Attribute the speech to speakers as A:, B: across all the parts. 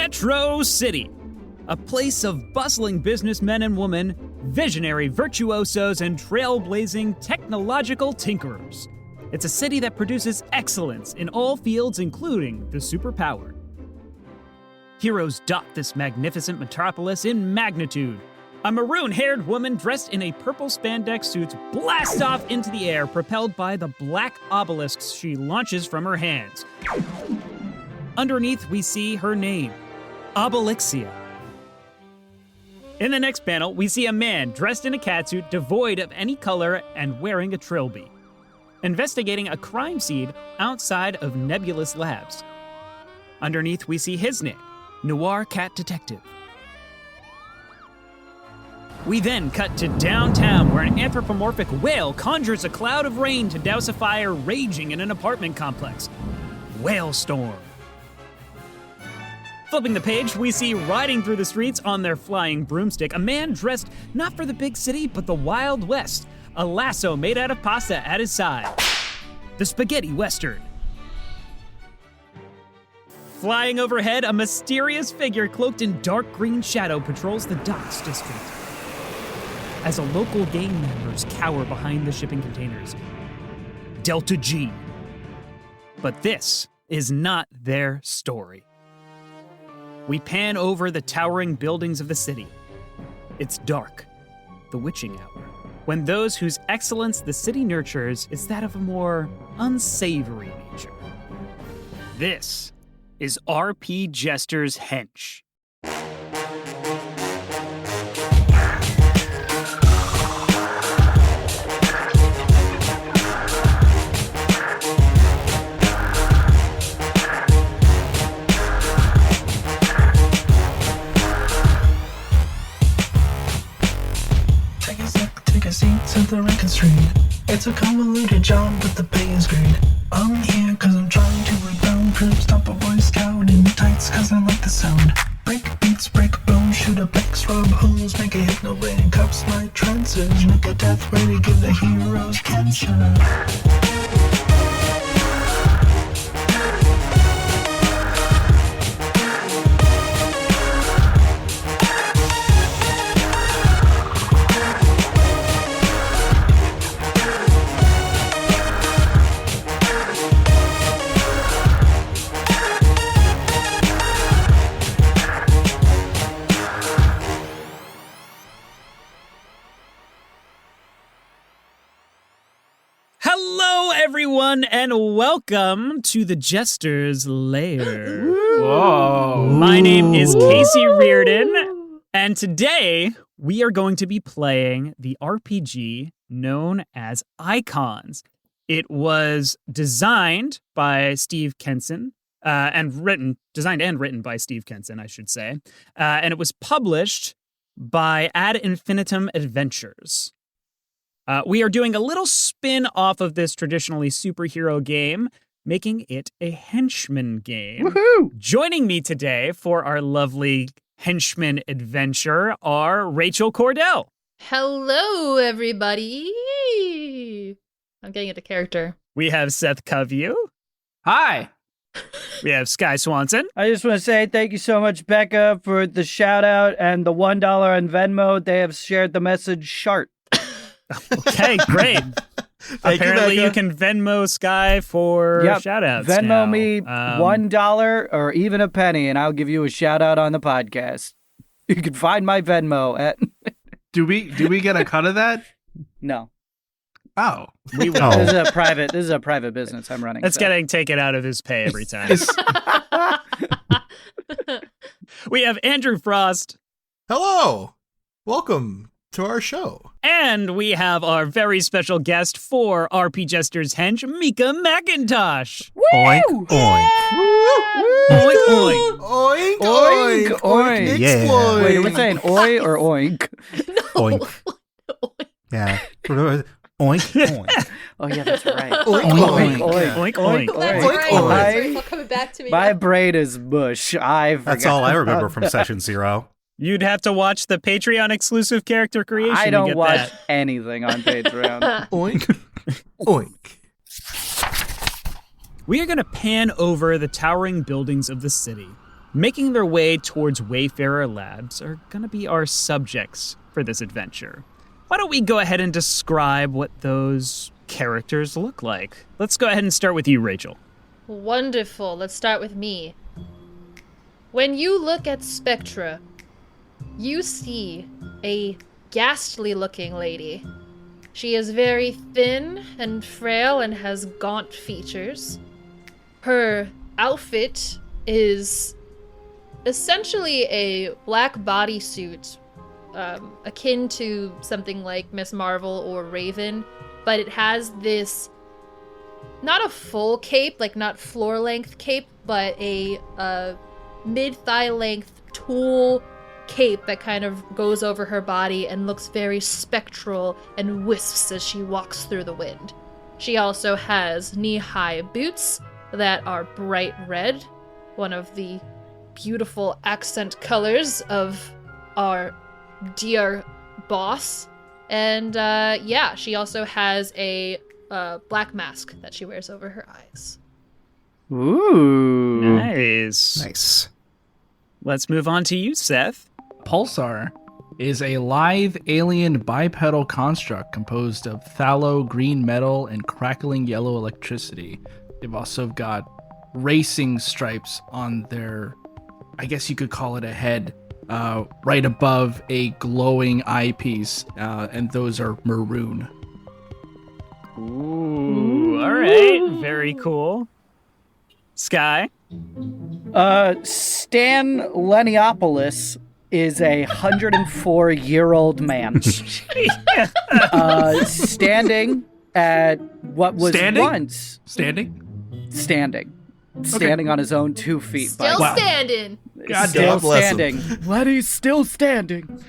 A: Metro City, a place of bustling businessmen and women, visionary virtuosos, and trailblazing technological tinkerers. It's a city that produces excellence in all fields, including the superpower. Heroes dot this magnificent metropolis in magnitude. A maroon-haired woman dressed in a purple spandex suit blasts off into the air, propelled by the black obelisks she launches from her hands. Underneath, we see her name, Obelixia. In the next panel, we see a man dressed in a catsuit devoid of any color and wearing a trilby, investigating a crime scene outside of Nebulous Labs. Underneath, we see his name, Noir Cat Detective. We then cut to downtown, where an anthropomorphic whale conjures a cloud of rain to douse a fire raging in an apartment complex. Whale Storm. Flipping the page, we see riding through the streets on their flying broomstick a man dressed not for the big city, but the Wild West, a lasso made out of pasta at his side. The Spaghetti Western. Flying overhead, a mysterious figure cloaked in dark green shadow patrols the docks district. As a local gang members cower behind the shipping containers. Delta G. But this is not their story. We pan over the towering buildings of the city. It's dark, the witching hour, when those whose excellence the city nurtures is that of a more unsavory nature. This is RP Jester's Hench.
B: At the record street. It's a convoluted job, but the pay is great. I'm here cause I'm trying to rebound. Crib stop a Boy Scout in tights cause I like the sound. Break beats, break bones, shoot up X, rub holes, make a hypno rain, cups my trances, make a death ready, give the heroes cancer.
A: Hello, everyone, and welcome to the Jester's Lair.
C: Whoa.
A: My name is Casey Reardon, and today we are going to be playing the RPG known as Icons. It was designed by Steve Kenson, designed and written by Steve Kenson, I should say, and it was published by Ad Infinitum Adventures. We are doing a little spin off of this traditionally superhero game, making it a henchman game.
C: Woohoo!
A: Joining me today for our lovely henchman adventure are Rachel Kordell.
D: Hello, everybody. I'm getting into character.
A: We have Seth Coveyou.
C: Hi.
A: We have Sky Swanson.
E: I just want to say thank you so much, Becca, for the shout out and the $1 on Venmo. They have shared the message Shart.
A: Okay, great. Apparently you can Venmo Sky for shout-outs
E: Venmo
A: now.
E: me $1 or even a penny, and I'll give you a shout-out on the podcast. You can find my Venmo at...
C: Do we get a cut of that?
E: No.
C: Oh.
A: We will.
E: This is a private business I'm running.
A: That's getting taken out of his pay every time. We have Andrew Frost.
F: Hello. Welcome to our show.
A: And we have our very special guest for RP Jester's Hench, Mika McIntosh.
F: Oink, oink.
A: Oink, oink.
F: Oink,
E: Oink, oink.
F: Yeah.
E: Exploit. Wait, are we saying oi or oink?
F: Oink. Yeah. Oink, oink.
E: Oh, yeah, that's right.
F: Oink,
E: Oink,
F: oink.
E: oink.
A: Oink, oink.
D: That's
F: Oink,
D: right.
F: oink.
D: That's right. It's all coming back to me.
E: My
D: now.
E: brain is mush.
G: That's all I remember from Session Zero.
A: You'd have to watch the Patreon exclusive character creation.
E: I
A: to
E: don't
A: get
E: watch
A: that.
E: anything on Patreon.
F: Oink, oink.
A: We are going to pan over the towering buildings of the city. making their way towards Wayfarer Labs are going to be our subjects for this adventure. Why don't we go ahead and describe what those characters look like? Let's go ahead and start with you, Rachel.
D: Wonderful. Let's start with me. When you look at Spectra, you see a ghastly-looking lady. She is very thin and frail and has gaunt features. Her outfit is essentially a black bodysuit, akin to something like Miss Marvel or Raven, but it has this, not a full cape, like not floor-length cape, but a mid-thigh length tulle cape that kind of goes over her body and looks very spectral and wisps as she walks through the wind. She also has knee-high boots that are bright red, one of the beautiful accent colors of our dear boss. And she also has a black mask that she wears over her eyes.
E: Ooh.
A: Nice.
G: Nice.
A: Let's move on to you, Seth.
C: Pulsar is a lithe alien bipedal construct composed of phthalo green metal and crackling yellow electricity. They've also got racing stripes on their, I guess you could call it a head, right above a glowing eyepiece, and those are maroon.
A: Ooh, all right. Very cool. Sky?
E: Stan Lennyopolis is a 104-year-old man. Standing at what was once... Standing on his own 2 feet.
D: Still standing.
C: God
F: God bless him.
E: Lenny's still standing.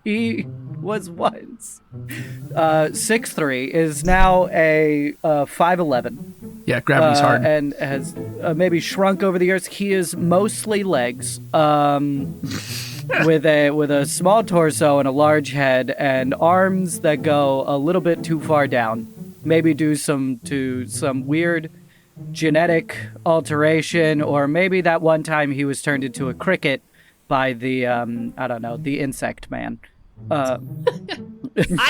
E: He was once 6'3", is now a 5'11".
C: Yeah, gravity's hard.
E: And has maybe shrunk over the years. He is mostly legs, with a small torso and a large head, and arms that go a little bit too far down. Maybe due to some weird genetic alteration, or maybe that one time he was turned into a cricket by the the insect man.
D: I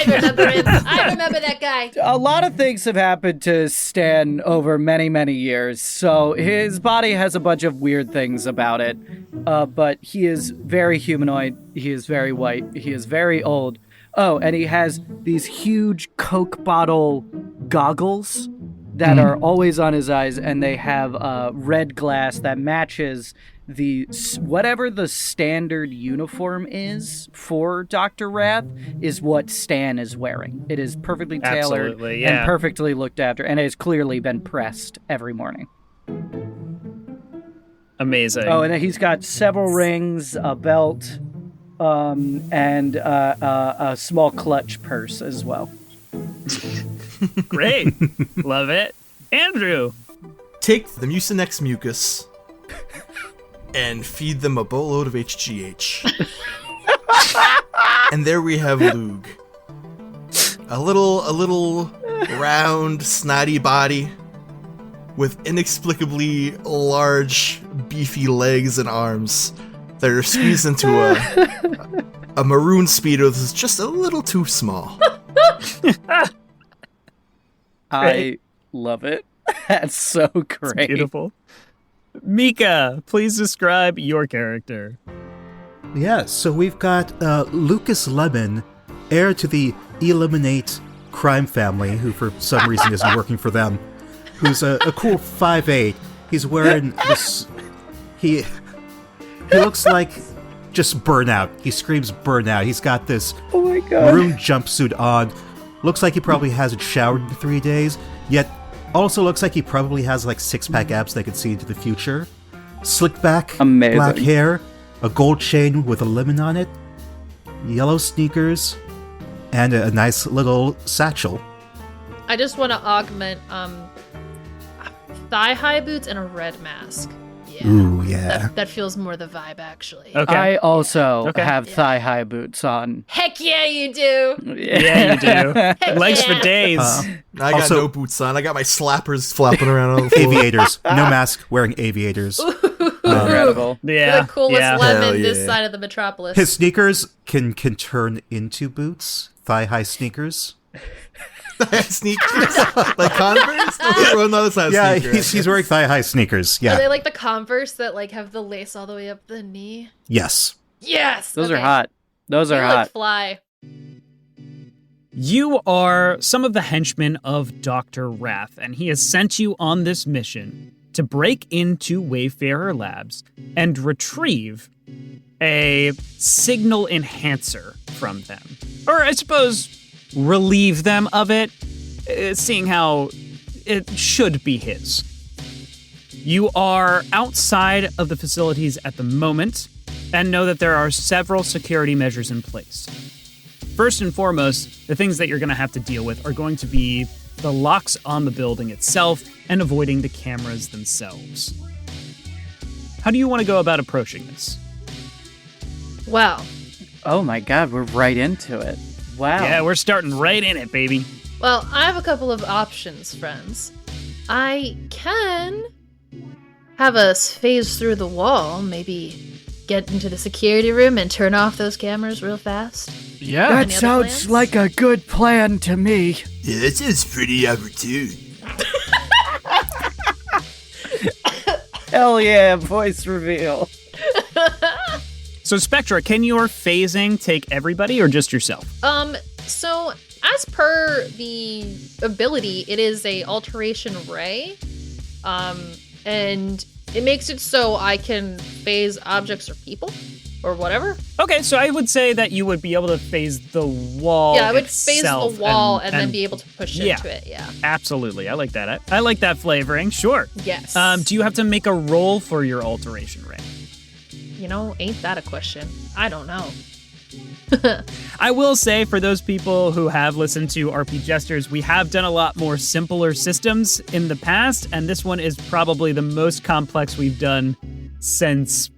D: remember him. I remember that guy.
E: A lot of things have happened to Stan over many, many years, so his body has a bunch of weird things about it. But he is very humanoid, he is very white, he is very old. Oh, and he has these huge Coke bottle goggles that are always on his eyes, and they have red glass that matches whatever the standard uniform is for Dr. Wrath is what Stan is wearing. It is perfectly tailored
A: Absolutely, yeah.
E: and perfectly looked after, and it has clearly been pressed every morning.
A: Amazing.
E: Oh, and then he's got several rings, a belt, and a small clutch purse as well.
A: Great. Love it. Andrew.
F: Take the Mucinex mucus and feed them a boatload of HGH. And there we have Loog. A little round, snotty body with inexplicably large, beefy legs and arms that are squeezed into a maroon Speedo that's just a little too small.
E: I love it. That's so great.
A: It's beautiful. Mika, please describe your character.
G: Yeah, so we've got Lukas Lemon, heir to the Eliminate crime family, who for some reason isn't working for them, who's a cool 5'8". He's wearing this... He looks like just burnout. He screams burnout. He's got this maroon jumpsuit on. Looks like he probably hasn't showered in 3 days, yet also looks like he probably has like six-pack abs that can see into the future. Slick back,
E: Amazing.
G: Black hair, a gold chain with a lemon on it, yellow sneakers, and a nice little satchel.
D: I just want to augment thigh-high boots and a red mask. Yeah.
G: Ooh, yeah.
D: That feels more the vibe, actually.
A: Okay.
E: I also
A: Okay.
E: have thigh-high boots on.
D: Heck yeah, you do.
A: Yeah, you do.
D: Heck
A: Legs
D: yeah.
A: for days.
F: I got
G: Also-
F: no boots on. I got my slappers flapping around on the floor.
G: Aviators. No mask, wearing aviators.
D: Ooh,
E: Incredible.
A: Yeah.
D: The coolest
A: yeah.
D: lemon
F: Hell
D: this
F: yeah.
D: side of the metropolis.
G: His sneakers can turn into boots, thigh-high sneakers.
F: Sneakers? Like Converse? Well, no, that's not a
G: Yeah,
F: sneaker.
G: he's wearing thigh-high sneakers.
D: Are they
G: Yeah.
D: like the Converse that like have the lace all the way up the knee?
G: Yes.
D: Yes!
E: Those are
D: Okay.
E: hot. Those
D: They
E: are
D: look
E: hot.
D: fly.
A: You are some of the henchmen of Dr. Wrath, and he has sent you on this mission to break into Wayfarer Labs and retrieve a signal enhancer from them. Or I suppose relieve them of it, seeing how it should be his. You are outside of the facilities at the moment and know that there are several security measures in place. First and foremost, the things that you're going to have to deal with are going to be the locks on the building itself and avoiding the cameras themselves. How do you want to go about approaching this?
D: Well,
E: Oh my god, we're right into it. Wow.
A: Yeah, we're starting right in it, baby.
D: well, I have a couple of options, friends. I can have us phase through the wall, maybe get into the security room and turn off those cameras real fast.
C: Yeah.
E: That
D: Any other
E: sounds
D: plans?
E: like a good plan to me.
F: Yeah, that sounds pretty opportune.
E: Hell yeah, voice reveal.
A: So, Spectra, can your phasing take everybody or just yourself?
D: So as per the ability, it is a alteration ray. And it makes it so I can phase objects or people or whatever.
A: Okay, so I would say that you would be able to phase the wall.
D: Yeah, I would phase the
A: itself
D: wall and then be able to push
A: yeah.
D: into it, yeah.
A: Absolutely, I like that. I like that flavoring. Sure.
D: Yes.
A: Do you have to make a roll for your alteration ray?
D: You know, ain't that a question? I don't know.
A: I will say, for those people who have listened to RP Jesters, we have done a lot more simpler systems in the past, and this one is probably the most complex we've done since,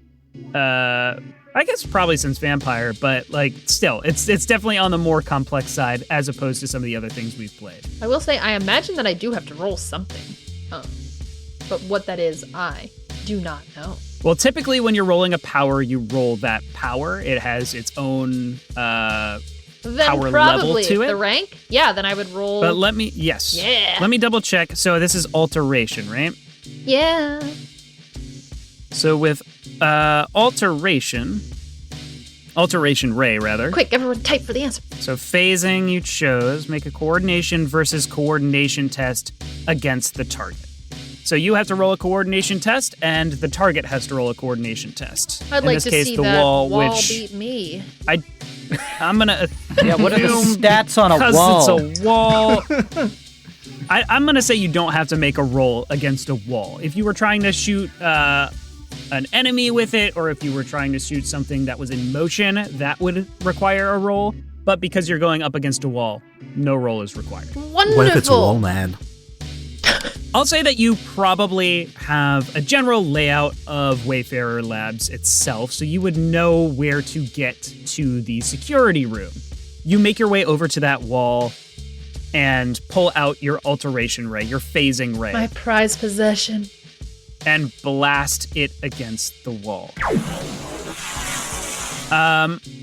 A: I guess probably since Vampire, but like still, it's definitely on the more complex side as opposed to some of the other things we've played.
D: I will say, I imagine that I do have to roll something. But what that is, I do not know.
A: Well, typically when you're rolling a power, you roll that power. It has its own
D: Then
A: power
D: probably
A: level to it.
D: the rank? Yeah, then I would roll.
A: But yes.
D: Yeah.
A: Let me double check. So this is alteration, right?
D: Yeah.
A: So with alteration ray rather.
D: Quick, everyone type for the answer.
A: So phasing you chose, make a coordination versus coordination test against the target. So you have to roll a coordination test, and the target has to roll a coordination test.
D: I'd
A: In
D: like
A: this
D: to
A: case,
D: see
A: the
D: that
A: wall,
D: wall
A: which
D: beat me.
A: I'm gonna
E: Yeah, what are the
A: assume
E: stats on a
A: because
E: wall?
A: it's a wall. I'm gonna say you don't have to make a roll against a wall. If you were trying to shoot an enemy with it, or if you were trying to shoot something that was in motion, that would require a roll. But because you're going up against a wall, no roll is required.
D: Wonderful.
G: What if it's a wall man?
A: I'll say that you probably have a general layout of Wayfarer Labs itself, so you would know where to get to the security room. You make your way over to that wall and pull out your alteration ray, your phasing ray,
D: My prized possession.
A: and blast it against the wall.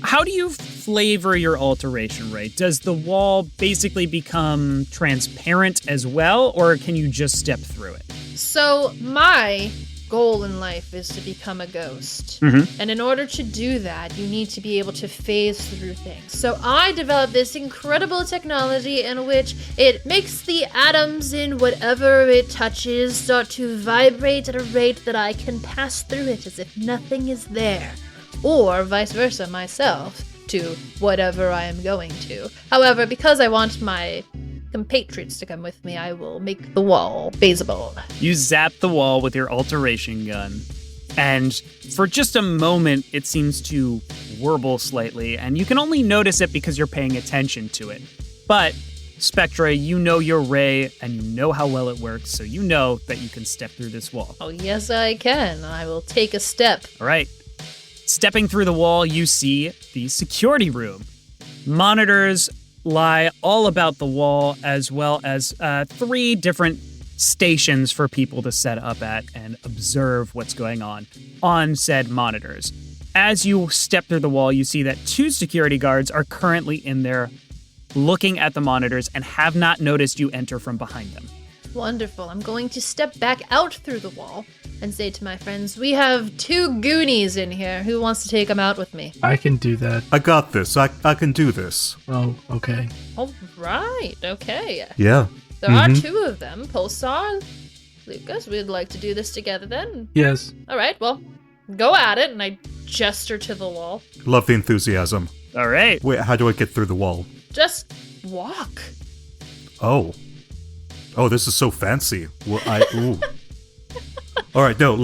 A: How do you flavor your alteration ray? Does the wall basically become transparent as well, or can you just step through it?
D: So, my goal in life is to become a ghost.
A: Mm-hmm.
D: And in order to do that, you need to be able to phase through things. So, I developed this incredible technology in which it makes the atoms in whatever it touches start to vibrate at a rate that I can pass through it as if nothing is there. Or vice versa myself to whatever I am going to. However, because I want my compatriots to come with me, I will make the wall phaseable.
A: You zap the wall with your alteration gun, and for just a moment, it seems to warble slightly, and you can only notice it because you're paying attention to it. But, Spectra, you know your ray, and you know how well it works, so you know that you can step through this wall.
D: Oh, yes, I can. I will take a step.
A: All right. Stepping through the wall, you see the security room. Monitors lie all about the wall, as well as 3 different stations for people to set up at and observe what's going on said monitors. As you step through the wall, you see that 2 security guards are currently in there looking at the monitors and have not noticed you enter from behind them.
D: Wonderful. I'm going to step back out through the wall and say to my friends, we have 2 Goonies in here. Who wants to take them out with me?
C: I can do that.
G: I got this. I can do this.
C: Oh, okay.
D: All right. Okay.
G: Yeah.
D: There are 2 of them. Pulsar, Lukas, we'd like to do this together then.
C: Yes.
D: All right. Well, go at it. And I gesture to the wall.
G: Love the enthusiasm.
A: All right.
G: Wait, how do I get through the wall?
D: Just walk.
G: Oh, this is so fancy. Well, ooh. All right, no,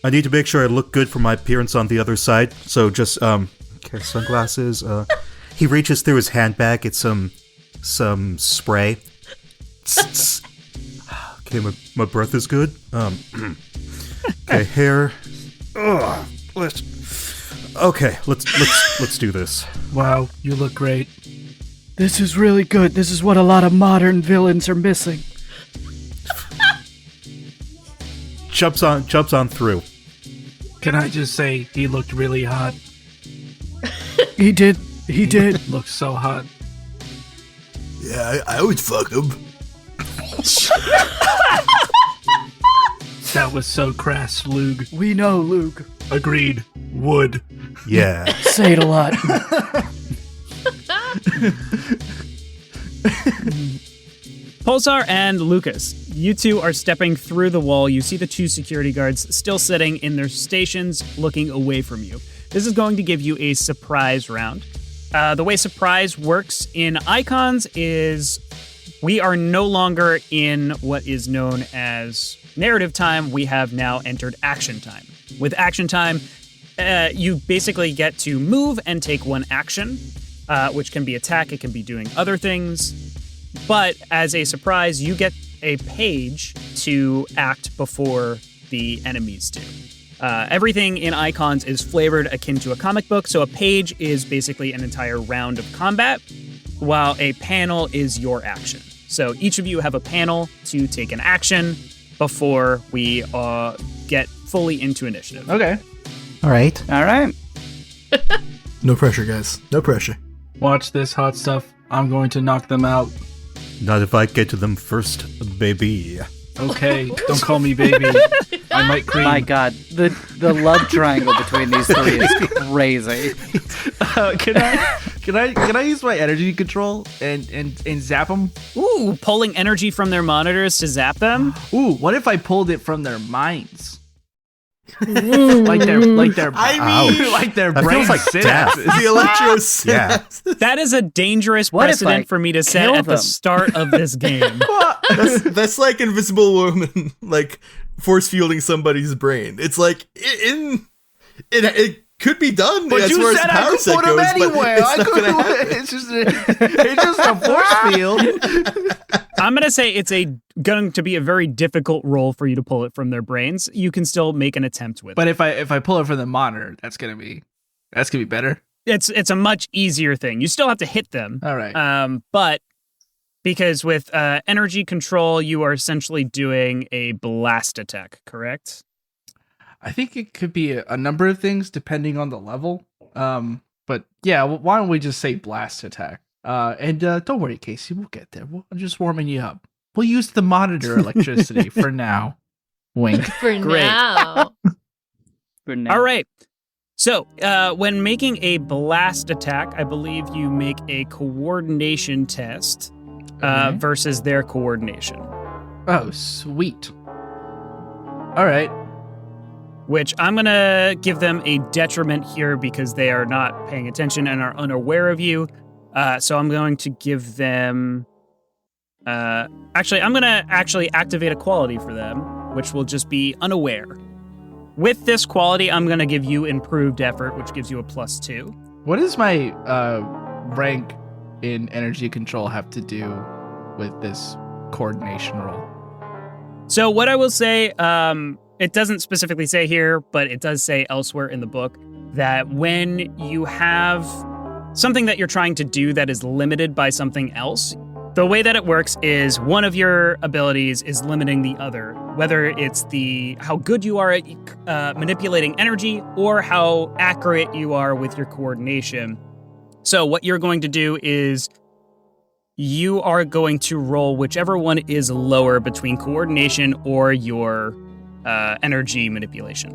G: I need to make sure I look good for my appearance on the other side. So just, okay, sunglasses. He reaches through his handbag, gets some spray. Okay, my breath is good. Okay, hair. Let's do this.
C: Wow, you look great.
E: This is really good. This is what a lot of modern villains are missing.
G: Jumps on through.
C: Can I just say he looked really hot?
E: He did.
C: Looked so hot.
F: Yeah, I would fuck him.
C: That was so crass, Loog.
E: We know, Luke.
C: Agreed. Would.
G: Yeah.
E: Say it a lot.
A: Pulsar and Lukas, you 2 are stepping through the wall. You see the 2 security guards still sitting in their stations looking away from you. This is going to give you a surprise round. The way surprise works in Icons is we are no longer in what is known as narrative time. We have now entered action time. With action time, you basically get to move and take 1 action, which can be attack, it can be doing other things. But as a surprise, you get a page to act before the enemies do. Everything in Icons is flavored akin to a comic book, so a page is basically an entire round of combat, while a panel is your action. So each of you have a panel to take an action before we get fully into initiative.
C: Okay.
G: All right.
F: No pressure, guys. No pressure.
C: Watch this hot stuff. I'm going to knock them out.
G: Not if I get to them first, baby.
C: Okay, don't call me baby. I might cream.
E: My God, the love triangle between these 3 is crazy.
H: Can I use my energy control and zap them?
A: Ooh, pulling energy from their monitors to zap them?
H: Ooh, what if I pulled it from their minds? like their like their
G: That
H: brain
G: feels like death.
F: The electro
G: Yeah.
A: That is a dangerous
E: What if I
A: precedent for me to set
E: kill
A: at the
E: them?
A: start of this game.
F: That's like Invisible Woman, like force fielding somebody's brain. It's like it could be done.
H: But
F: as
H: you
F: far as
H: said I
F: power
H: could
F: set
H: put them
F: goes, but
H: anywhere.
F: it's not gonna happen.
H: It's just a force field.
A: I'm going to say it's going to be a very difficult role for you to pull it from their brains. You can still make an attempt with
H: But
A: it.
H: if I pull it from the monitor, that's gonna be better.
A: It's a much easier thing. You still have to hit them.
H: All right.
A: But because with energy control, you are essentially doing a blast attack, correct?
H: I think it could be a number of things depending on the level. But yeah, why don't we just say blast attack? And don't worry, Casey, we'll get there. I'm just warming you up. We'll use the monitor electricity for now. Wink.
D: For
A: Great.
D: now.
E: For now.
A: All right. So, when making a blast attack, I believe you make a coordination test versus their coordination.
H: Oh, sweet. All right.
A: Which I'm going to give them a detriment here because they are not paying attention and are unaware of you. So I'm going to give them... I'm going to actually activate a quality for them, which will just be unaware. With this quality, I'm going to give you improved effort, which gives you a +2.
H: What does my rank in energy control have to do with this coordination roll?
A: So what I will say, it doesn't specifically say here, but it does say elsewhere in the book that when you have something that you're trying to do that is limited by something else, The way that it works is one of your abilities is limiting the other, whether it's how good you are at manipulating energy or how accurate you are with your coordination. So what you're going to do is you are going to roll whichever one is lower between coordination or your energy manipulation.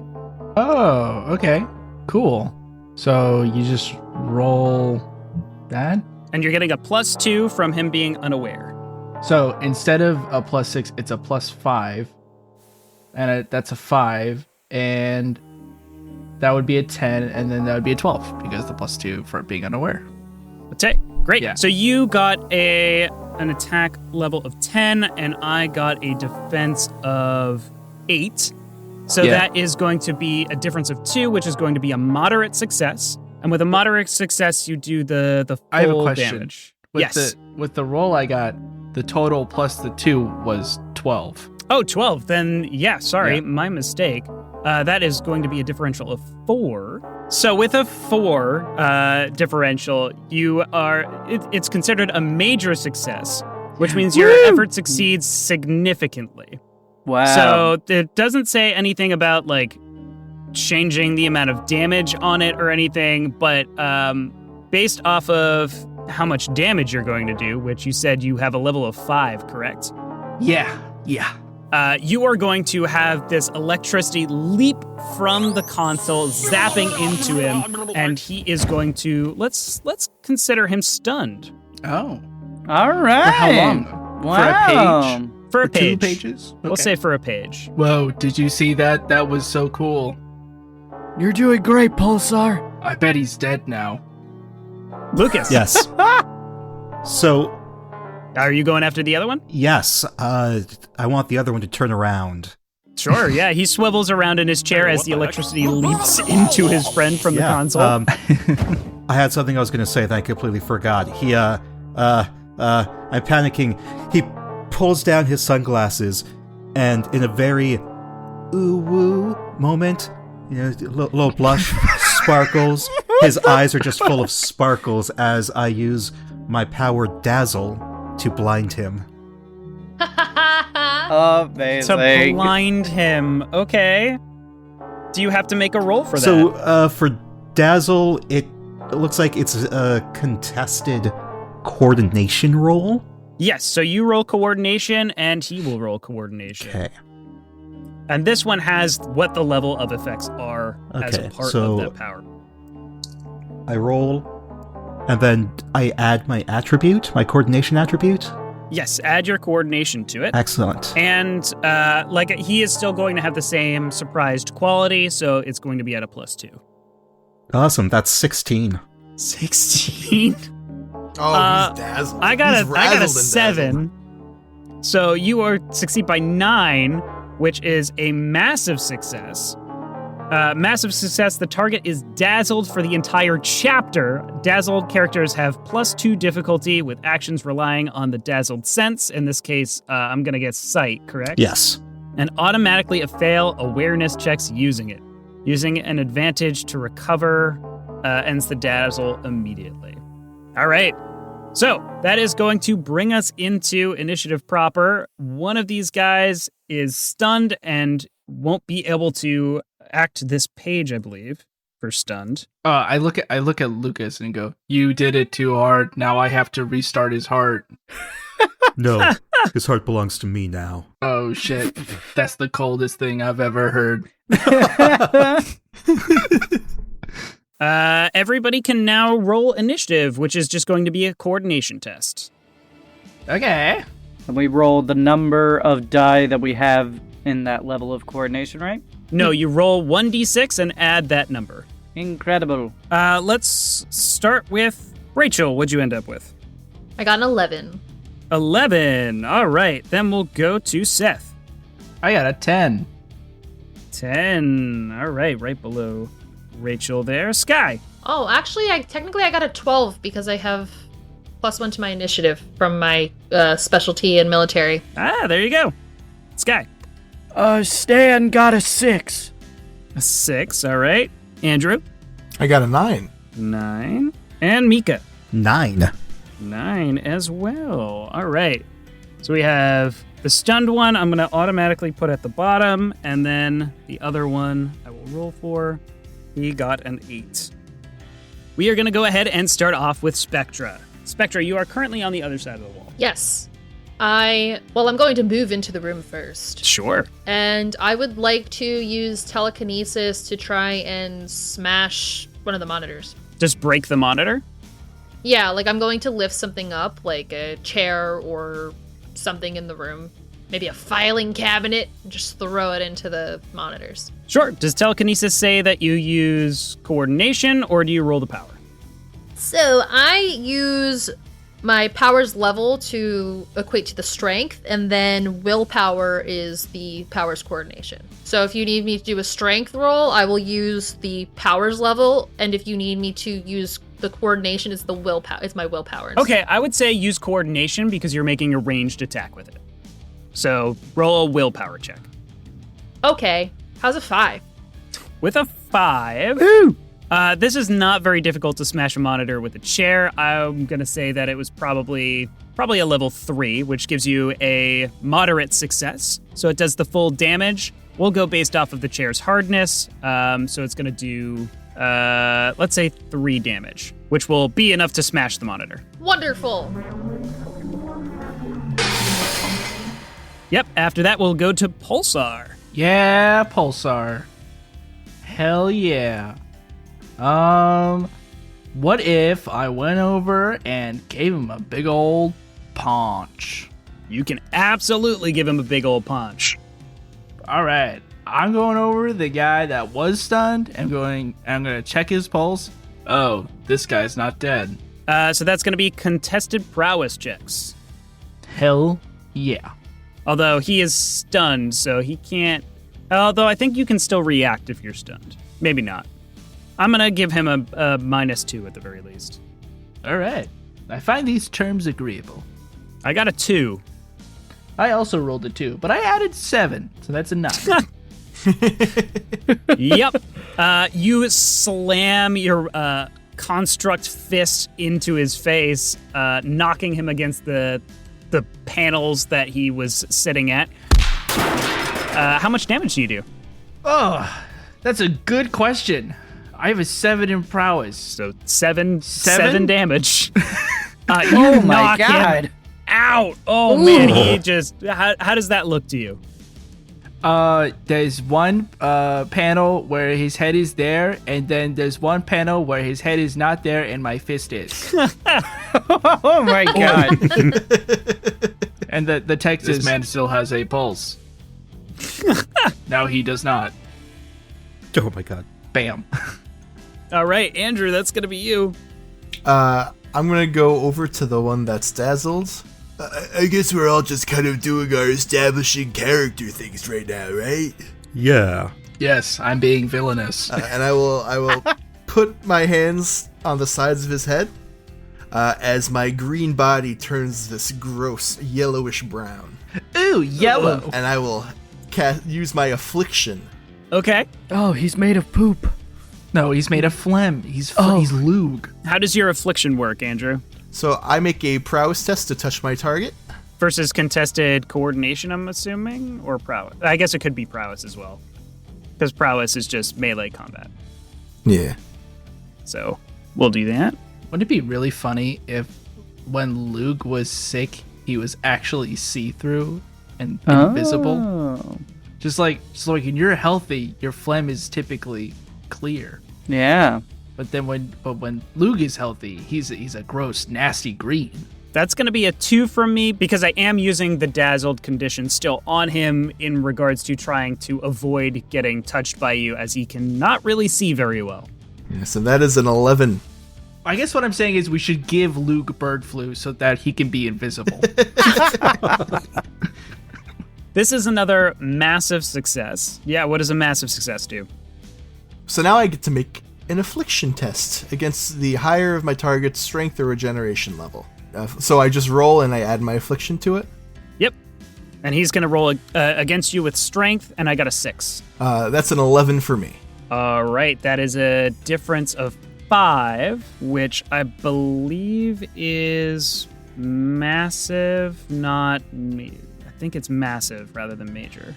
C: Oh, okay. Cool. So you just roll that?
A: And you're getting a +2 from him being unaware.
C: So instead of a +6, it's a +5. And that's a 5. And that would be a 10. And then that would be a 12 because the +2 for being unaware.
A: Okay, great.
C: Yeah.
A: So you got an attack level of 10, and I got a defense of 8. So that is going to be a difference of 2, which is going to be a moderate success. And with a moderate success, you do the full
C: I have a question.
A: damage.
C: With with the roll I got, the total plus the 2 was 12.
A: Oh, 12. Then, my mistake. That is going to be a differential of 4. So with a 4 differential, it's considered a major success, which means your effort succeeds significantly.
E: Wow.
A: So it doesn't say anything about, like, changing the amount of damage on it or anything, but based off of how much damage you're going to do, which you said you have a level of 5, correct?
C: Yeah.
A: You are going to have this electricity leap from the console, zapping into him, and he is going to let's consider him stunned.
C: Oh.
E: All right.
C: For how long?
E: Wow.
C: For a page?
A: For a
C: For 2
A: page.
C: pages?
A: We'll say for a page.
C: Whoa, did you see that? That was so cool.
E: You're doing great, Pulsar.
C: I bet he's dead now.
A: Lucas.
G: Yes. So,
A: Are you going after the other one?
G: yes, I want the other one to turn around.
A: Sure, yeah. He swivels around in his chair as the electricity leaps into his friend from the console.
G: I had something I was going to say that I completely forgot. I'm panicking. He pulls down his sunglasses, and in a very ooh-woo moment, little blush, sparkles. His eyes are just full of sparkles as I use my power Dazzle to blind him.
E: Amazing.
A: To blind him. Okay. Do you have to make a roll for that?
G: So, for Dazzle, it looks like it's a contested coordination roll.
A: Yes, so you roll coordination, and he will roll coordination.
G: Okay.
A: And this one has what the level of effects are as a part of that power.
G: I roll, and then I add my attribute, my coordination attribute.
A: Yes, add your coordination to it.
G: Excellent.
A: And he is still going to have the same surprised quality, so it's going to be at a +2.
G: Awesome, that's 16.
A: 16?
F: Oh, he's dazzled.
A: I got
F: He's
A: a
F: razzled and
A: 7. So you succeed by 9, which is a massive success. Massive success. The target is dazzled for the entire chapter. Dazzled characters have +2 difficulty with actions relying on the dazzled sense. In this case, I'm going to guess sight, correct?
G: Yes.
A: And automatically fail awareness checks using it. Using an advantage to recover ends the dazzle immediately. All right. So that is going to bring us into initiative proper. One of these guys is stunned and won't be able to act this page, I believe, for stunned.
C: I look at Lukas and go, "You did it too hard. Now I have to restart his heart."
G: No, his heart belongs to me now.
C: Oh shit. That's the coldest thing I've ever heard.
A: Everybody can now roll initiative, which is just going to be a coordination test.
C: Okay.
E: And we roll the number of die that we have in that level of coordination, right?
A: No, you roll 1d6 and add that number.
E: Incredible.
A: Let's start with Rachel. What'd you end up with?
D: I got an 11.
A: 11. All right. Then we'll go to Seth.
C: I got a 10.
A: 10. All right. Right below Rachel there. Sky.
D: Oh, actually, I got a 12 because I have +1 to my initiative from my specialty in military.
A: Ah, there you go. Sky.
E: Stan got a 6.
A: A 6. All right. Andrew.
F: I got a 9.
A: 9. And Mika.
G: 9.
A: 9 as well. All right. So we have the stunned one I'm going to automatically put at the bottom, and then the other one I will roll for. He got an 8. We are going to go ahead and start off with Spectra. Spectra, you are currently on the other side of the wall.
D: Yes. I'm going to move into the room first.
A: Sure.
D: And I would like to use telekinesis to try and smash one of the monitors.
A: Just break the monitor?
D: Yeah, like I'm going to lift something up, like a chair or something in the room. Maybe a filing cabinet, and just throw it into the monitors.
A: Sure. Does telekinesis say that you use coordination, or do you roll the power?
D: So I use my powers level to equate to the strength, and then willpower is the powers coordination. So if you need me to do a strength roll, I will use the powers level, and if you need me to use the coordination, it's the willpower. It's my willpower.
A: Okay, I would say use coordination because you're making a ranged attack with it. So roll a willpower check.
D: Okay, how's a 5?
A: With a 5, this is not very difficult to smash a monitor with a chair. I'm going to say that it was probably a level 3, which gives you a moderate success. So it does the full damage. We'll go based off of the chair's hardness. So it's going to do, let's say 3 damage, which will be enough to smash the monitor.
D: Wonderful.
A: Yep, after that we'll go to Pulsar.
H: Yeah, Pulsar. Hell yeah. What if I went over and gave him a big old punch?
A: You can absolutely give him a big old punch.
H: All right, I'm going over the guy that was stunned. I'm going to check his pulse. Oh, this guy's not dead.
A: So that's going to be contested prowess checks.
H: Hell yeah.
A: Although he is stunned, so he can't... Although I think you can still react if you're stunned. Maybe not. I'm going to give him a -2 at the very least.
H: All right. I find these terms agreeable.
A: I got a 2.
H: I also rolled a 2, but I added 7, so that's a 9.
A: Yep. You slam your construct fist into his face, knocking him against the panels that he was sitting at. How much damage do you do?
H: Oh, that's a good question. I have a 7 in prowess.
A: So seven damage.
E: Oh my god.
A: Out. Oh man, he just... How does that look to you?
H: There's one panel where his head is there, and then there's one panel where his head is not there and my fist is.
E: Oh my god.
H: And the text is, "This man still has a pulse." Now he does not.
G: Oh my god.
H: Bam.
A: All right, Andrew, that's going to be you.
F: I'm going to go over to the one that's dazzled. I guess we're all just kind of doing our establishing character things right now, right?
G: Yeah.
H: Yes, I'm being villainous.
F: And I will put my hands on the sides of his head as my green body turns this gross yellowish brown.
H: Ooh, yellow.
F: And I will use my affliction.
A: Okay.
E: Oh, he's made of poop.
H: No, he's made of phlegm. He's Loog.
A: How does your affliction work, Andrew?
F: So I make a prowess test to touch my target.
A: Versus contested coordination, I'm assuming? Or prowess? I guess it could be prowess as well. Because prowess is just melee combat.
F: Yeah.
A: So, we'll do that.
H: Wouldn't it be really funny if when Loog was sick, he was actually see-through and invisible?
E: Oh.
H: Just like when you're healthy, your phlegm is typically clear.
E: Yeah.
H: But when Loog is healthy, he's a gross, nasty green.
A: That's going to be a 2 from me because I am using the dazzled condition still on him in regards to trying to avoid getting touched by you, as he cannot really see very well.
F: Yeah, so that is an 11.
H: I guess what I'm saying is we should give Loog bird flu so that he can be invisible.
A: This is another massive success. Yeah, what does a massive success do?
F: So now I get to make an affliction test against the higher of my target's strength or regeneration level. So I just roll and I add my affliction to it?
A: Yep. And he's going to roll against you with strength, and I got a 6.
F: That's an 11 for me.
A: All right, that is a difference of 5, which I believe is massive, not me. I think it's massive rather than major.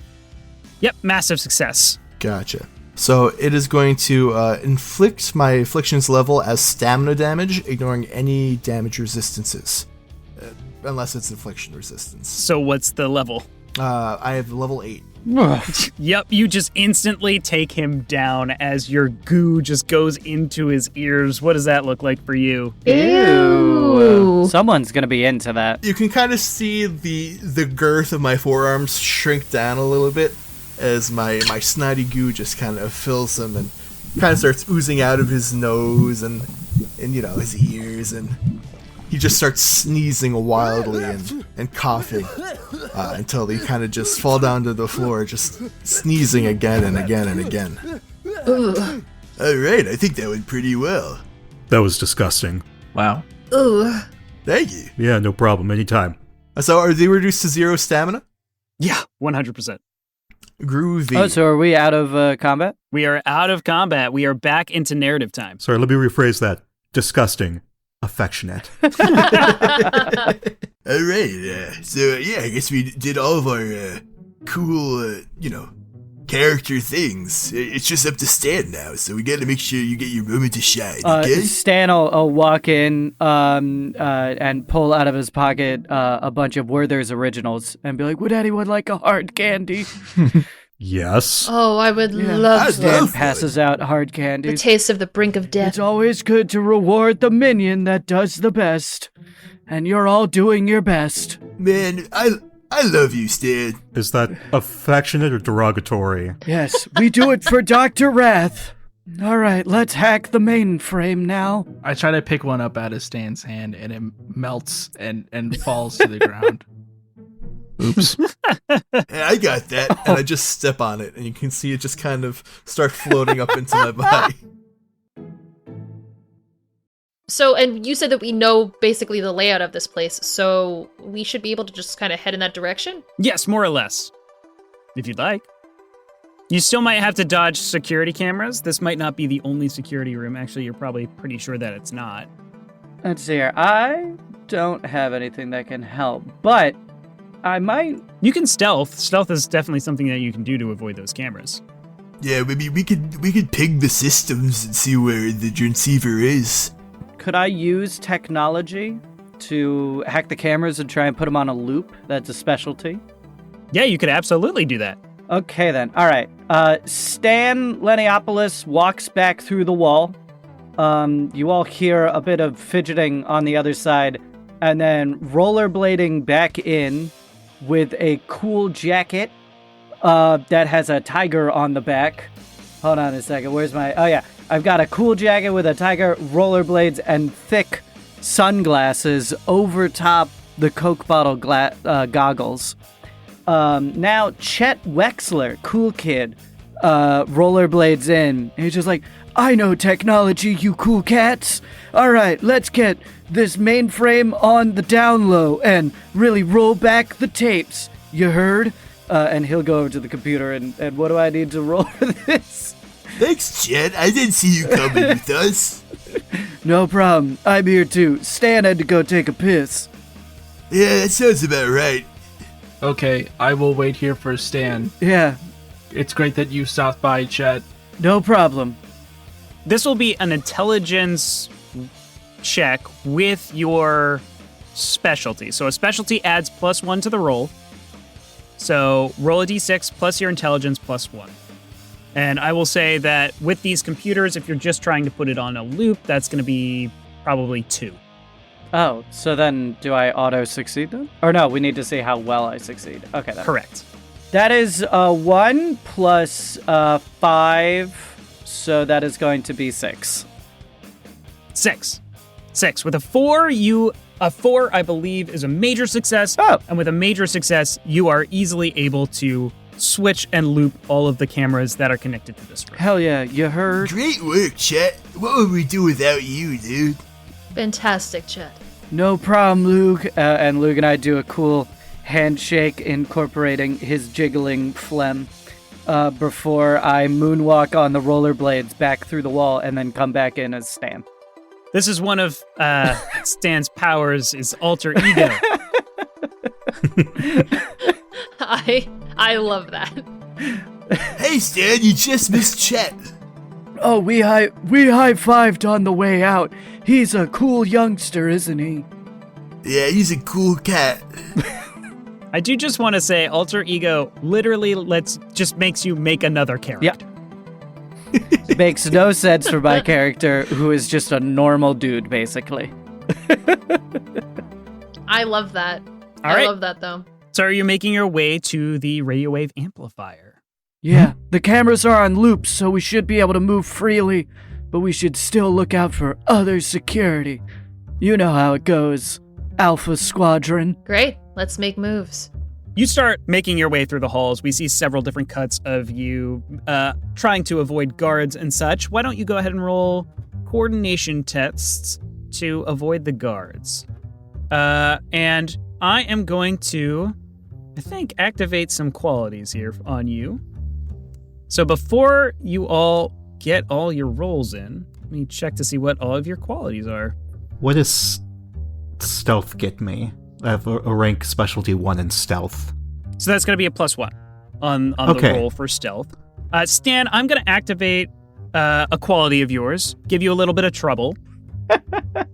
A: Yep, massive success.
F: Gotcha. So it is going to inflict my afflictions level as stamina damage, ignoring any damage resistances. Unless it's affliction resistance.
A: So what's the level?
F: I have level 8.
A: Yep, you just instantly take him down as your goo just goes into his ears. What does that look like for you?
D: Ew.
E: Someone's gonna be into that.
F: You can kind of see the girth of my forearms shrink down a little bit as my snotty goo just kind of fills him and kind of starts oozing out of his nose and his ears, and he just starts sneezing wildly and coughing until they kind of just fall down to the floor, just sneezing again and again and again.
D: Ugh.
F: All right, I think that went pretty well.
G: That was disgusting.
H: Wow.
D: Ugh.
F: Thank you.
G: Yeah, no problem. Anytime.
F: So are they reduced to 0 stamina?
A: Yeah, 100%.
F: Groovy.
E: Oh, so are we out of combat?
A: We are out of combat. We are back into narrative time.
G: Sorry, let me rephrase that. Disgusting. Affectionate.
F: All right, I guess we did all of our cool, character things. It's just up to Stan now, so we gotta make sure you get your moment to shine, okay?
E: Stan will walk in and pull out of his pocket a bunch of Werther's Originals and be like, would anyone like a hard candy?
G: Yes.
D: Oh, I would love
E: Stan
D: to.
E: passes out hard
D: The
E: candies.
D: taste of the brink of death.
E: It's always good to reward the minion that does the best. And you're all doing your best.
F: Man, I love you, Stan.
G: Is that affectionate or derogatory?
E: Yes, we do it for Dr. Wrath. All right, let's hack the mainframe now.
H: I try to pick one up out of Stan's hand, and it melts and falls to the ground.
G: Oops.
F: Hey, I got that, and I just step on it, and you can see it just kind of start floating up into my body.
D: So, and you said that we know basically the layout of this place, so we should be able to just kind of head in that direction?
A: Yes, more or less. If you'd like. You still might have to dodge security cameras. This might not be the only security room. Actually, you're probably pretty sure that it's not.
E: Let's see here. I don't have anything that can help, but I might...
A: You can stealth. Stealth is definitely something that you can do to avoid those cameras.
F: Yeah, maybe we could ping the systems and see where the transceiver is.
E: Could I use technology to hack the cameras and try and put them on a loop? That's a specialty.
A: Yeah, you could absolutely do that.
E: Okay, then. All right. Stan Lennyopolis walks back through the wall. You all hear a bit of fidgeting on the other side, and then rollerblading back in with a cool jacket that has a tiger on the back. Hold on a second. Where's my... Oh, yeah. I've got a cool jacket with a tiger, rollerblades, and thick sunglasses over top the Coke bottle goggles. Now, Chet Wexler, cool kid, rollerblades in. And he's just like, I know technology, you cool cats. All right, let's get this mainframe on the down low and really roll back the tapes. You heard? And he'll go over to the computer and what do I need to roll for this?
F: Thanks, Chet. I didn't see you coming with us.
E: No problem. I'm here too. Stan had to go take a piss.
F: Yeah, that sounds about right.
H: Okay, I will wait here for Stan.
E: Yeah,
H: It's great that you stopped by, Chet.
E: no problem.
A: This will be an intelligence check with your specialty. So a specialty adds +1 to the roll. So roll a d6 plus your intelligence +1. And I will say that with these computers, if you're just trying to put it on a loop, that's going to be probably 2.
E: Oh, so then do I auto-succeed then? Or no, we need to see how well I succeed. Okay, then.
A: Correct.
E: That is 1 plus 5, so that is going to be 6.
A: 6. With a 4, a 4, I believe, is a major success.
E: Oh.
A: And with a major success, you are easily able to switch and loop all of the cameras that are connected to this room.
E: Hell yeah, you heard?
F: Great work, Chet. What would we do without you, dude?
D: Fantastic, Chet.
E: No problem, Loog. And Loog and I do a cool handshake incorporating his jiggling phlegm. before I moonwalk on the rollerblades back through the wall and then come back in as Stan.
A: This is one of Stan's powers, is alter ego.
D: I love that.
F: Hey, Stan, you just missed Chet.
E: Oh, we high-fived on the way out. He's a cool youngster, isn't he?
F: Yeah, he's a cool cat.
A: I do just want to say alter ego literally just makes you make another character.
E: Yep. It makes no sense for my character, who is just a normal dude, basically.
D: I love that.
A: All
D: I
A: right.
D: love that, though.
A: So are you making your way to the radio wave amplifier?
E: Yeah, the cameras are on loops, so we should be able to move freely, but we should still look out for other security. You know how it goes, Alpha Squadron.
D: Great. Let's make moves.
A: You start making your way through the halls. We see several different cuts of you trying to avoid guards and such. Why don't you go ahead and roll coordination tests to avoid the guards? And I am going to, I think, activate some qualities here on you. So before you all get all your rolls in, let me check to see what all of your qualities are.
G: What does stealth get me? I have a rank specialty 1 in stealth.
A: So that's going to be a +1 on
G: Okay.
A: the roll for stealth. Stan, I'm going to activate a quality of yours, give you a little bit of trouble.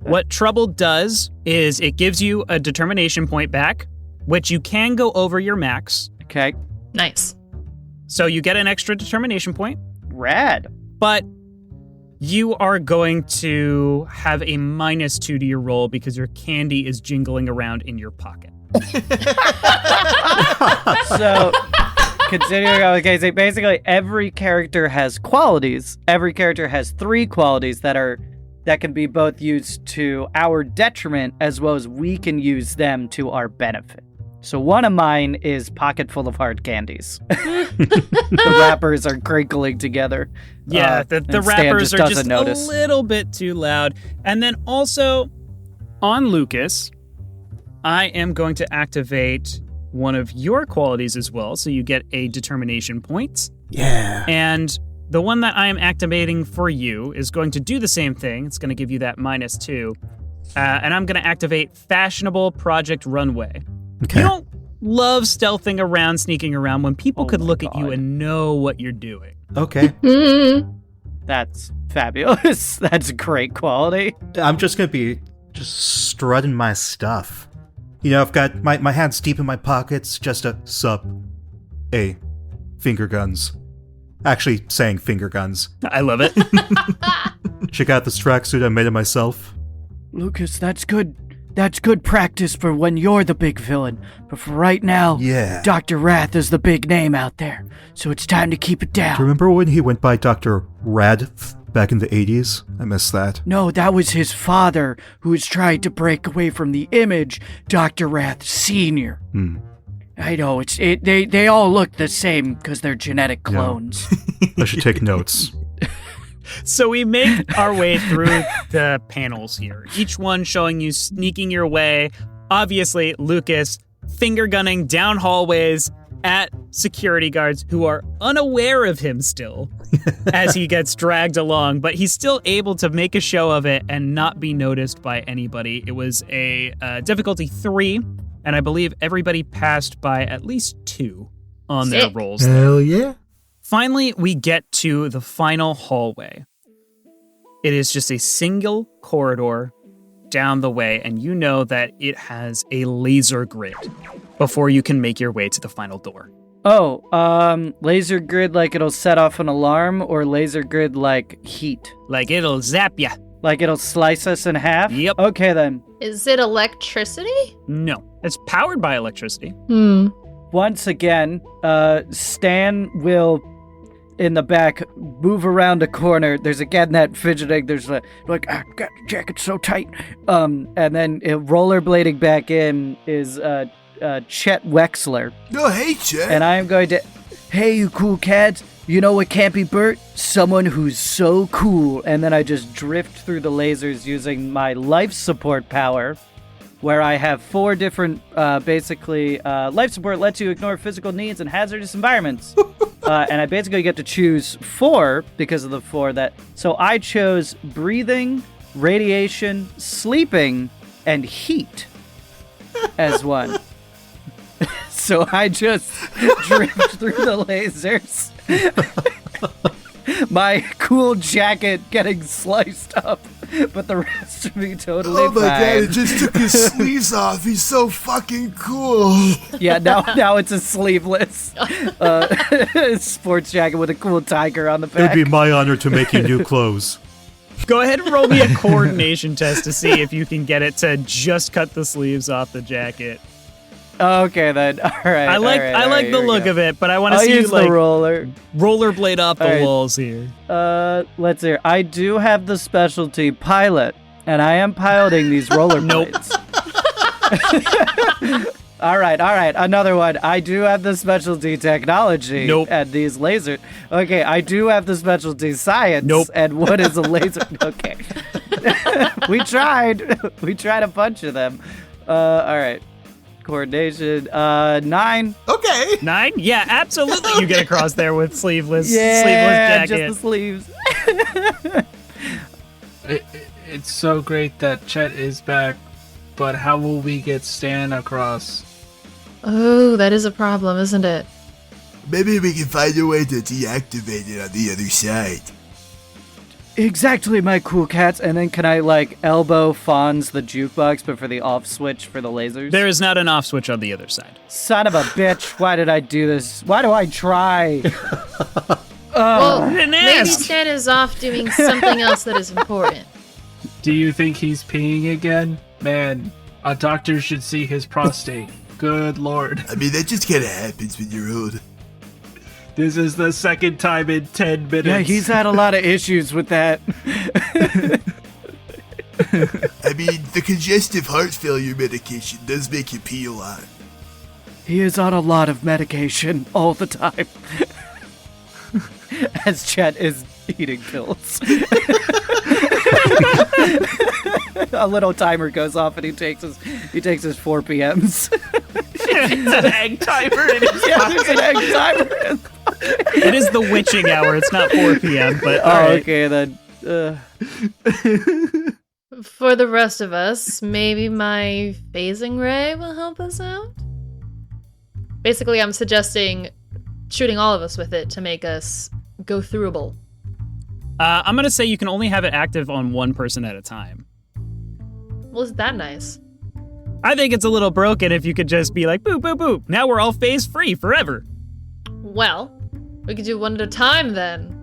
A: What trouble does is it gives you a determination point back, which you can go over your max.
E: Okay.
D: Nice.
A: So you get an extra determination point,
E: Rad.
A: but you are going to have a -2 to your roll because your candy is jingling around in your pocket.
E: So, continuing on with Casey, basically every character has qualities. Every character has 3 qualities that can be both used to our detriment as well as we can use them to our benefit. So one of mine is pocket full of hard candies. The wrappers are crinkling together.
A: Yeah, the
E: and Stan
A: wrappers are
E: doesn't
A: just
E: notice.
A: a little bit too loud. And then also on Lukas, I am going to activate one of your qualities as well, so you get a determination point.
G: Yeah.
A: And the one that I am activating for you is going to do the same thing. It's going to give you that -2. And I'm going to activate Fashionable Project Runway.
G: Okay.
A: You don't love stealthing around, sneaking around when people could
E: my
A: look at you
E: God.
A: and know what you're doing.
G: Okay.
E: That's fabulous. That's a great quality.
G: I'm just gonna be just strutting my stuff. You know, I've got my hands deep in my pockets, just a sup. A. Finger guns. Actually, saying finger guns.
A: I love it.
G: Check out this tracksuit I made of myself.
E: Lukas, that's good. That's good practice for when you're the big villain. But for right now,
G: Yeah.
E: Dr. Wrath is the big name out there. So it's time to keep it
G: Do you
E: down.
G: remember when he went by Dr. Radf back in the 80s? I miss that.
E: No, that was his father who was trying to break away from the image, Dr. Wrath Sr. I know, they all look the same because they're genetic clones.
G: I should take notes.
A: So we make our way through the panels here, each one showing you sneaking your way. Obviously, Lukas finger gunning down hallways at security guards who are unaware of him still as he gets dragged along, but he's still able to make a show of it and not be noticed by anybody. It was a difficulty 3, and I believe everybody passed by at least 2 on their
D: Sick.
A: rolls.
G: Hell yeah.
A: Finally, we get to the final hallway. It is just a single corridor down the way, and you know that it has a laser grid before you can make your way to the final door.
E: Oh, laser grid like it'll set off an alarm, or laser grid like heat?
A: Like, it'll zap ya.
E: Like it'll slice us in half?
A: Yep.
E: Okay then.
D: Is it electricity?
A: No, it's powered by electricity.
E: Once again, Stan will, in the back, move around a corner. There's again that fidgeting. There's God, the jacket's so tight. And then rollerblading back in is Chet Wexler.
F: Oh, hey, Chet.
E: And I'm going to, hey, you cool cats. You know what can't be burnt? Someone who's so cool. And then I just drift through the lasers using my life support power, where I have 4 different, life support lets you ignore physical needs in hazardous environments. and I basically get to choose 4 because of the 4 that. So I chose breathing, radiation, sleeping, and heat as one. So I just drift through the lasers. My cool jacket getting sliced up, but the rest of me totally fine.
F: Oh my god, it just took his sleeves off. He's so fucking cool.
E: Yeah, now it's a sleeveless sports jacket with a cool tiger on the
G: It would
E: back.
G: be my honor to make you new clothes.
A: Go ahead and roll me a coordination test to see if you can get it to just cut the sleeves off the jacket.
E: Okay then, all right.
A: I like the look of it, but I want to
E: I'll
A: see you
E: use
A: like
E: the roller.
A: rollerblade up the
E: All right.
A: walls here.
E: Let's hear. I do have the specialty pilot, and I am piloting these rollerblades. All right. Another one. I do have the specialty technology.
A: Nope.
E: And these lasers. Okay, I do have the specialty science.
A: Nope.
E: And what is a laser? Okay. We tried. We tried a bunch of them. All right. Coordination. 9.
F: Okay.
A: 9? Yeah, absolutely. You get across there with sleeveless
E: Yeah,
A: jacket.
E: just the sleeves.
C: It's so great that Chet is back, but how will we get Stan across?
D: Oh, that is a problem, isn't it?
F: Maybe we can find a way to deactivate it on the other side.
E: Exactly, my cool cats. And then can I, elbow Fonz the jukebox, but for the off switch for the lasers?
A: There is not an off switch on the other side.
E: Son of a bitch. Why did I do this? Why do I try?
D: Well,
A: didn't
D: maybe
A: ask.
D: Stan is off doing something else that is important.
C: Do you think he's peeing again? Man, a doctor should see his prostate. Good lord.
F: I mean, that just kind of happens when you're old.
C: This is the second time in 10 minutes.
E: Yeah, he's had a lot of issues with that.
F: I mean, the congestive heart failure medication does make you pee a lot.
E: He is on a lot of medication all the time. As Chet is eating pills. A little timer goes off and he takes his 4 PMs.
C: It's an egg timer in his
E: Yeah, there's an egg timer.
A: It is the witching hour. It's not 4 p.m., but all
E: Oh,
A: right.
E: okay then.
D: For the rest of us, maybe my phasing ray will help us out? Basically, I'm suggesting shooting all of us with it to make us go throughable.
A: I'm going to say you can only have it active on one person at a time.
D: Well, is that nice?
A: I think it's a little broken if you could just be like, boop, boop, boop. Now we're all phase free forever.
D: Well, we could do one at a time then.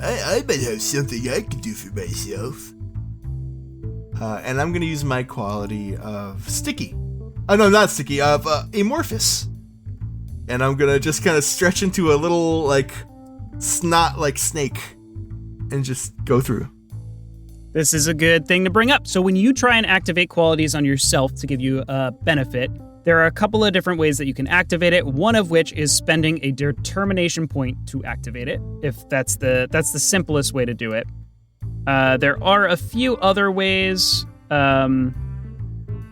F: I might have something I can do for myself. And I'm going to use my quality of sticky. Oh, no, not sticky, of amorphous. And I'm going to just kind of stretch into a little, snot, snake. And just go through.
A: This is a good thing to bring up. So when you try and activate qualities on yourself to give you a benefit, there are a couple of different ways that you can activate it, one of which is spending a determination point to activate it, if that's the simplest way to do it. There are a few other ways,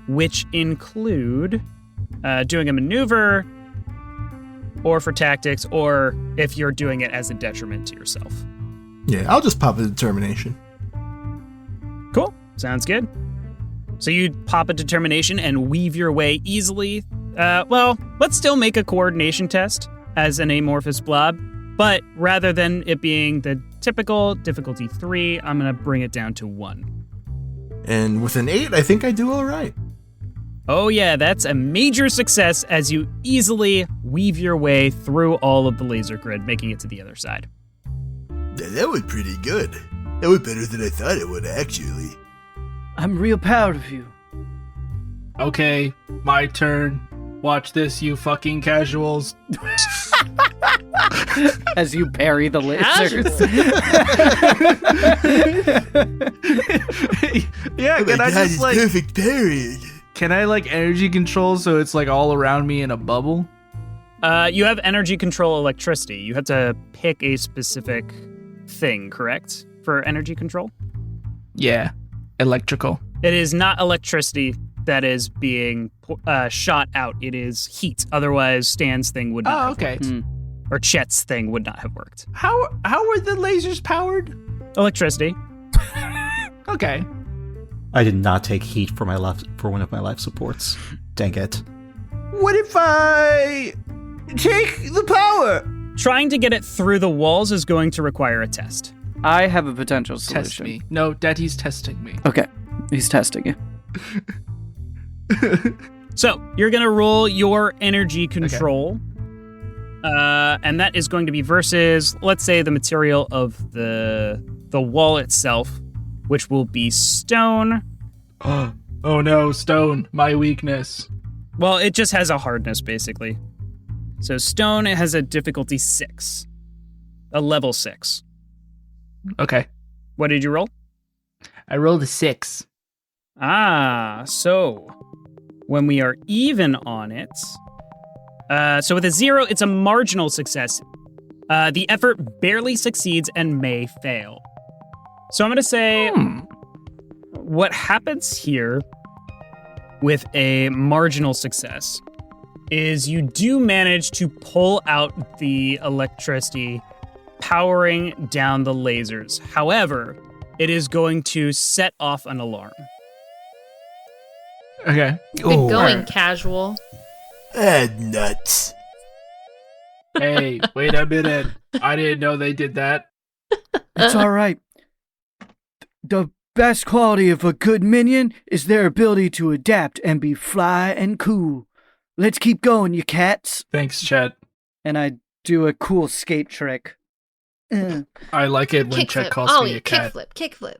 A: which include doing a maneuver, or for tactics, or if you're doing it as a detriment to yourself.
F: Yeah, I'll just pop a determination.
A: Cool. Sounds good. So you pop a determination and weave your way easily. Let's still make a coordination test as an amorphous blob, but rather than it being the typical difficulty 3, I'm going to bring it down to 1.
F: And with an 8, I think I do all right.
A: Oh yeah, that's a major success as you easily weave your way through all of the laser grid, making it to the other side.
F: That was pretty good. That was better than I thought it would, actually.
E: I'm real proud of you.
C: Okay, my turn. Watch this, you fucking casuals.
E: As you parry the lasers.
C: Yeah,
F: Oh my
C: can I
F: god,
C: just
F: it's perfect parrying.
C: Can I energy control so it's all around me in a bubble?
A: You have energy control electricity. You have to pick a specific thing, correct? For energy control?
C: Yeah, electrical.
A: It is not electricity that is being shot out. It is heat. Otherwise, Stan's thing would not.
C: Oh,
A: have
C: okay.
A: worked. Or Chet's thing would not have worked.
H: How were the lasers powered?
A: Electricity.
H: Okay.
G: I did not take heat for one of my life supports. Dang it.
H: What if I take the power?
A: Trying to get it through the walls is going to require a test.
E: I have a potential solution.
H: Test me. No, Daddy's testing me.
E: Okay, he's testing you.
A: So, you're going to roll your energy control. And that is going to be versus, let's say, the material of the wall itself, which will be stone.
H: Oh no, stone, my weakness.
A: Well, it just has a hardness, basically. So stone, it has a difficulty 6. A level 6.
H: Okay.
A: What did you roll?
H: I rolled a 6.
A: So when we are even on it, so with a 0, it's a marginal success. The effort barely succeeds and may fail. So I'm going to say what happens here with a marginal success is you do manage to pull out the electricity powering down the lasers. However, it is going to set off an alarm.
H: Okay.
D: Good going, casual.
F: Nuts.
H: Hey, wait a minute. I didn't know they did that.
E: It's all right. The best quality of a good minion is their ability to adapt and be fly and cool. Let's keep going, you cats.
H: Thanks, Chet.
E: And I do a cool skate trick.
H: I like it when Chet calls me a cat.
D: Kickflip.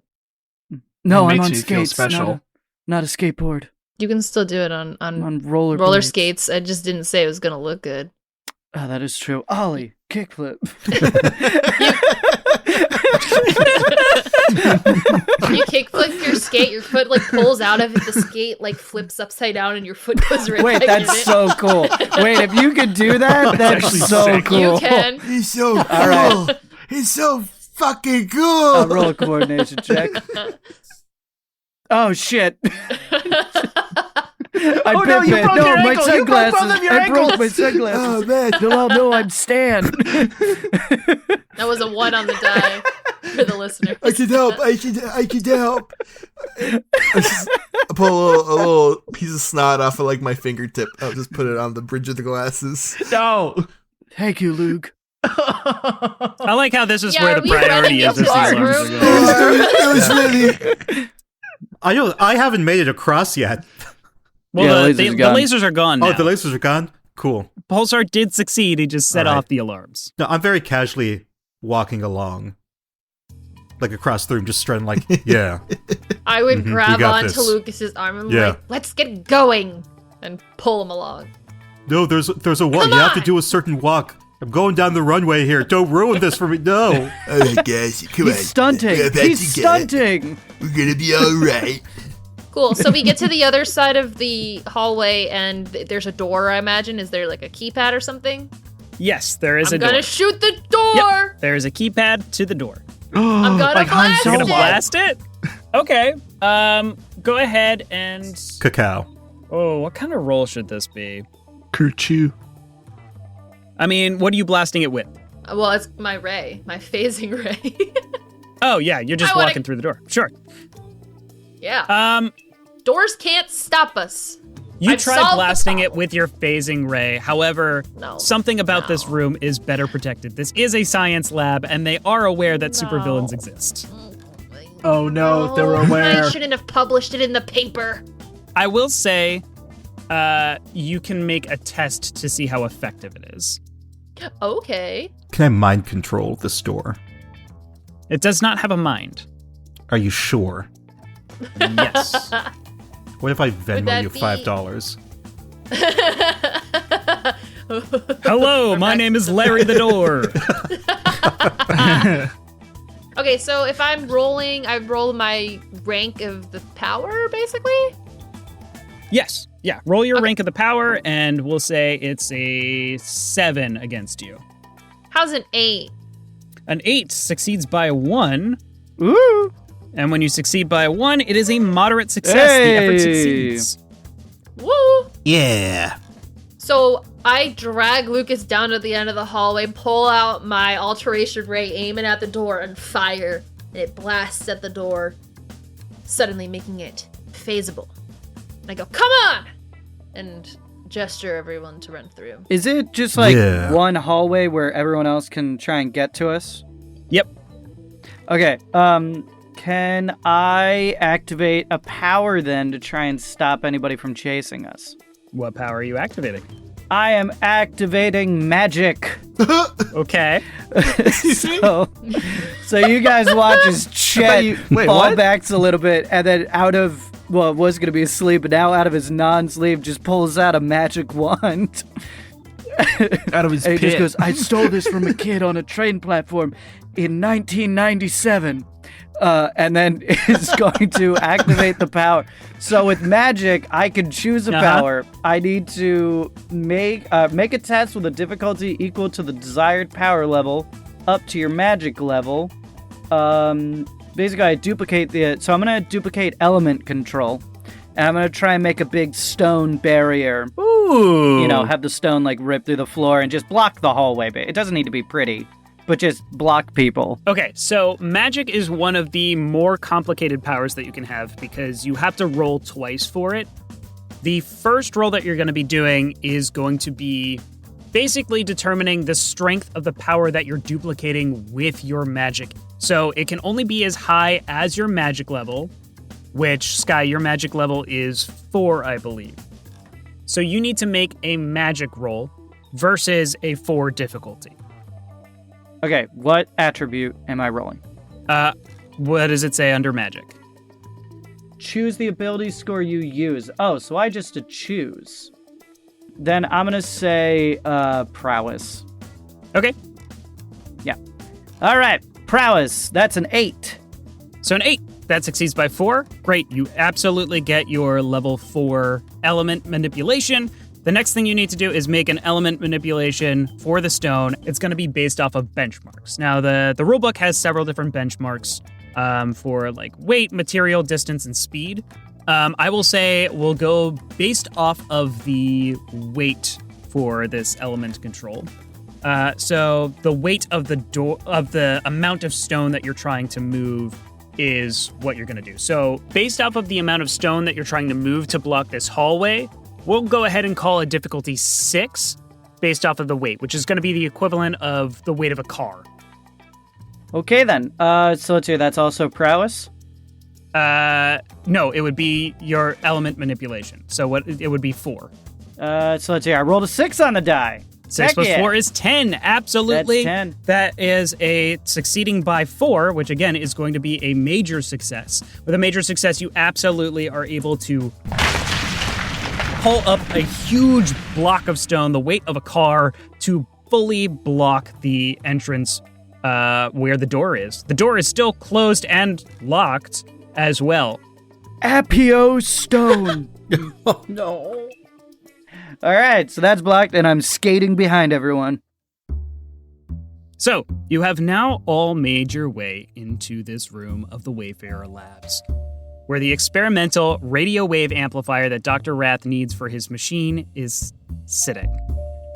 E: No,
H: It
E: I'm
H: makes
E: on
H: you feel
E: skates.
H: special.
E: Not a skateboard.
D: You can still do it on
E: roller
D: roller skates. I just didn't say it was gonna look good.
E: Oh, that is true. Ollie, kickflip.
D: You kickflip your skate, your foot like pulls out of it, the skate like flips upside down, and your foot goes right
E: Wait,
D: back in
E: that's
D: it.
E: so cool. Wait, if you could do that, that's
H: actually
E: so
H: sick.
E: cool.
D: You can.
F: He's so cool.
E: All right.
F: He's so fucking cool.
E: I'll roll a coordination check. Oh shit! I
H: Oh, no, you broke your
E: my
H: ankle. You broke
E: sunglasses.
H: both of your
E: I broke
H: ankles.
E: my sunglasses.
F: Oh man.
E: They'll all know I'm Stan.
D: That was a 1 on the die for the listener.
F: I can help. I can help. I pull a little piece of snot off of like my fingertip. I'll just put it on the bridge of the glasses.
H: No.
E: Thank you, Loog.
A: I like how this is
D: Yeah,
A: where
D: are
A: the
D: we
A: priority
D: running
A: is. As
D: into
A: these
D: our
A: alarms
D: room?
A: are going.
F: It was really.
G: I haven't made it across yet.
A: Well,
E: Yeah,
A: the
E: lasers are gone.
A: lasers are gone now.
G: Oh, the lasers are gone? Cool.
A: Pulsar did succeed. He just set
G: All right.
A: off the alarms.
G: No, I'm very casually walking along. Like across the room, just strutting like, yeah.
D: I would
G: Mhm, we
D: grab
G: got
D: onto
G: this.
D: Lucas's arm and
G: Yeah.
D: like, let's get going, and pull him along.
G: No, there's a walk.
D: Come
G: You have to
D: on!
G: do a certain walk. I'm going down the runway here. Don't ruin this for me. No.
F: Alright, guys, come on.
E: He's stunting.
F: We're about
E: He's
F: to get it.
E: stunting.
F: We're gonna be alright.
D: Cool. So we get to the other side of the hallway, and there's a door. I imagine. Is there like a keypad or something?
A: Yes, there is
D: I'm
A: a door.
D: gonna shoot the door.
A: Yep, there is a keypad to the door.
D: I'm gonna
H: Like Han
D: blast
A: You're gonna
D: it.
A: blast it? Okay. Go ahead and.
G: Cacao.
A: Oh, what kind of roll should this be?
H: Kerchoo.
A: I mean, what are you blasting it with?
D: Well, it's my ray, my phasing ray.
A: Oh yeah, you're just
D: I wanna-
A: walking through the door. Sure.
D: Yeah. Doors can't stop us.
A: You
D: I've
A: tried
D: solved the
A: blasting it
D: problem.
A: with your phasing ray. However,
D: No.
A: something about this
D: No.
A: room is better protected. This is a science lab, and they are aware that
D: No.
A: supervillains exist.
H: Oh no, they're
D: Oh,
H: aware.
D: I shouldn't have published it in the paper.
A: I will say, you can make a test to see how effective it is.
D: Okay.
G: Can I mind control this door?
A: It does not have a mind.
G: Are you sure?
A: Yes.
G: What if I Venmo
D: that
G: you
D: be-
G: $5?
A: Hello, my name is Larry the Door.
D: Okay, so if I'm rolling, I roll my rank of the power, basically?
A: Yes. Yeah. Roll your rank of the power, and we'll say it's a 7 against you.
D: How's an 8?
A: An 8 succeeds by 1.
E: Ooh.
A: And when you succeed by 1, it is a moderate success. The effort
E: Hey.
A: succeeds.
D: Woo!
G: Yeah.
D: So I drag Lukas down to the end of the hallway, pull out my alteration ray, aim it at the door, and fire. And it blasts at the door, suddenly making it phasable. And I go, come on! And gesture everyone to run through.
E: Is it just like one hallway where everyone else can try and get to us?
A: Yep.
E: Okay, can I activate a power then to try and stop anybody from chasing us?
A: What power are you activating?
E: I am activating magic.
A: Okay.
E: so you guys watch as Chet backs a little bit, and then out of, well, it was going to be asleep, but now out of his non-sleep just pulls out a magic wand.
C: Out of his
E: and
C: pit.
E: He just goes, I stole this from a kid on a train platform in 1997. And then is going to activate the power. So with magic, I can choose a power. I need to make a test with a difficulty equal to the desired power level up to your magic level. Basically, I duplicate so I'm going to duplicate element control. And I'm going to try and make a big stone barrier.
A: Ooh.
E: You know, have the stone like rip through the floor and just block the hallway. It doesn't need to be pretty, but just block people.
A: Okay, so magic is one of the more complicated powers that you can have because you have to roll twice for it. The first roll that you're going to be doing is going to be basically determining the strength of the power that you're duplicating with your magic. So it can only be as high as your magic level, which, Sky, your magic level is 4, I believe. So you need to make a magic roll versus a 4 difficulty.
E: Okay, what attribute am I rolling?
A: What does it say under magic?
E: Choose the ability score you use. Oh, so I just choose. Then I'm going to say prowess.
A: Okay.
E: Yeah. All right, prowess. That's an 8.
A: So an 8. That succeeds by 4. Great, you absolutely get your level 4 element manipulation. The next thing you need to do is make an element manipulation for the stone. It's going to be based off of benchmarks. Now, the rulebook has several different benchmarks for like weight, material, distance, and speed. I will say we'll go based off of the weight for this element control. So the weight of the amount of stone that you're trying to move is what you're going to do. So based off of the amount of stone that you're trying to move to block this hallway, we'll go ahead and call a difficulty 6 based off of the weight, which is going to be the equivalent of the weight of a car.
E: Okay, then. So let's see, that's also prowess?
A: No, it would be your element manipulation. So it would be 4.
E: So let's see, I rolled a 6 on the die.
A: 6 plus 4 is 10. Absolutely.
E: That's 10.
A: That is a succeeding by 4, which again is going to be a major success. With a major success, you absolutely are able to pull up a huge block of stone, the weight of a car, to fully block the entrance where the door is. The door is still closed and locked as well.
E: Apio stone.
G: Oh, no.
E: All right, so that's blocked, and I'm skating behind everyone.
A: So, you have now all made your way into this room of the Wayfarer Labs, where the experimental radio wave amplifier that Dr. Rath needs for his machine is sitting.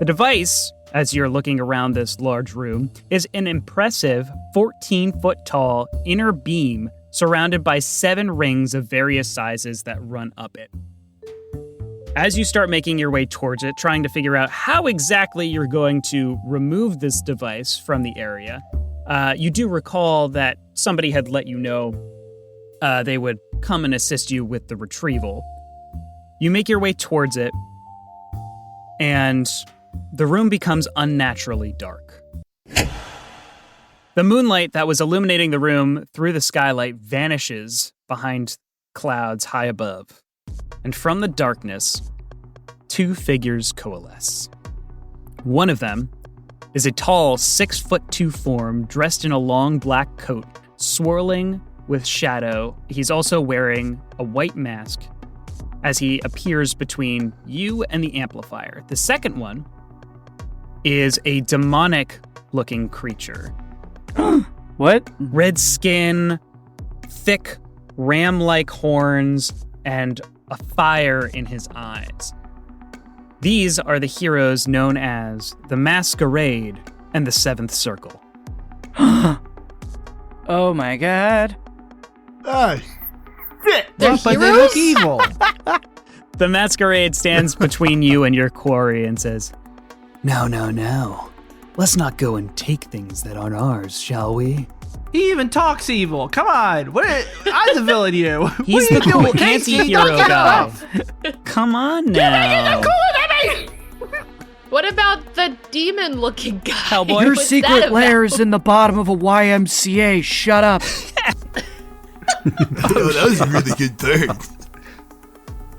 A: The device, as you're looking around this large room, is an impressive 14-foot-tall inner beam surrounded by 7 rings of various sizes that run up it. As you start making your way towards it, trying to figure out how exactly you're going to remove this device from the area, you do recall that somebody had let you know they would come and assist you with the retrieval. You make your way towards it, and the room becomes unnaturally dark. The moonlight that was illuminating the room through the skylight vanishes behind clouds high above. And from the darkness, 2 figures coalesce. One of them is a tall 6'2" form dressed in a long black coat, swirling with shadow. He's also wearing a white mask as he appears between you and the amplifier. The second one is a demonic-looking creature.
E: What?
A: Red skin, thick ram-like horns, and a fire in his eyes. These are the heroes known as the Masquerade and the Seventh Circle.
E: Oh my god.
F: Ah, shit.
D: They're
H: But they
D: heroes?
H: look evil.
A: The Masquerade stands between you and your quarry and says, No. Let's not go and take things that aren't ours, shall we?
H: He even talks evil. Come on. I'm the villain here.
A: He's the cool anti-hero guy. Come on now.
D: What about the demon-looking guy?
A: Hellboy?
E: Your
D: What's
E: secret
D: that
E: lair
D: about?
E: is in the bottom of a YMCA. Shut up.
F: Oh, that was a really good burn.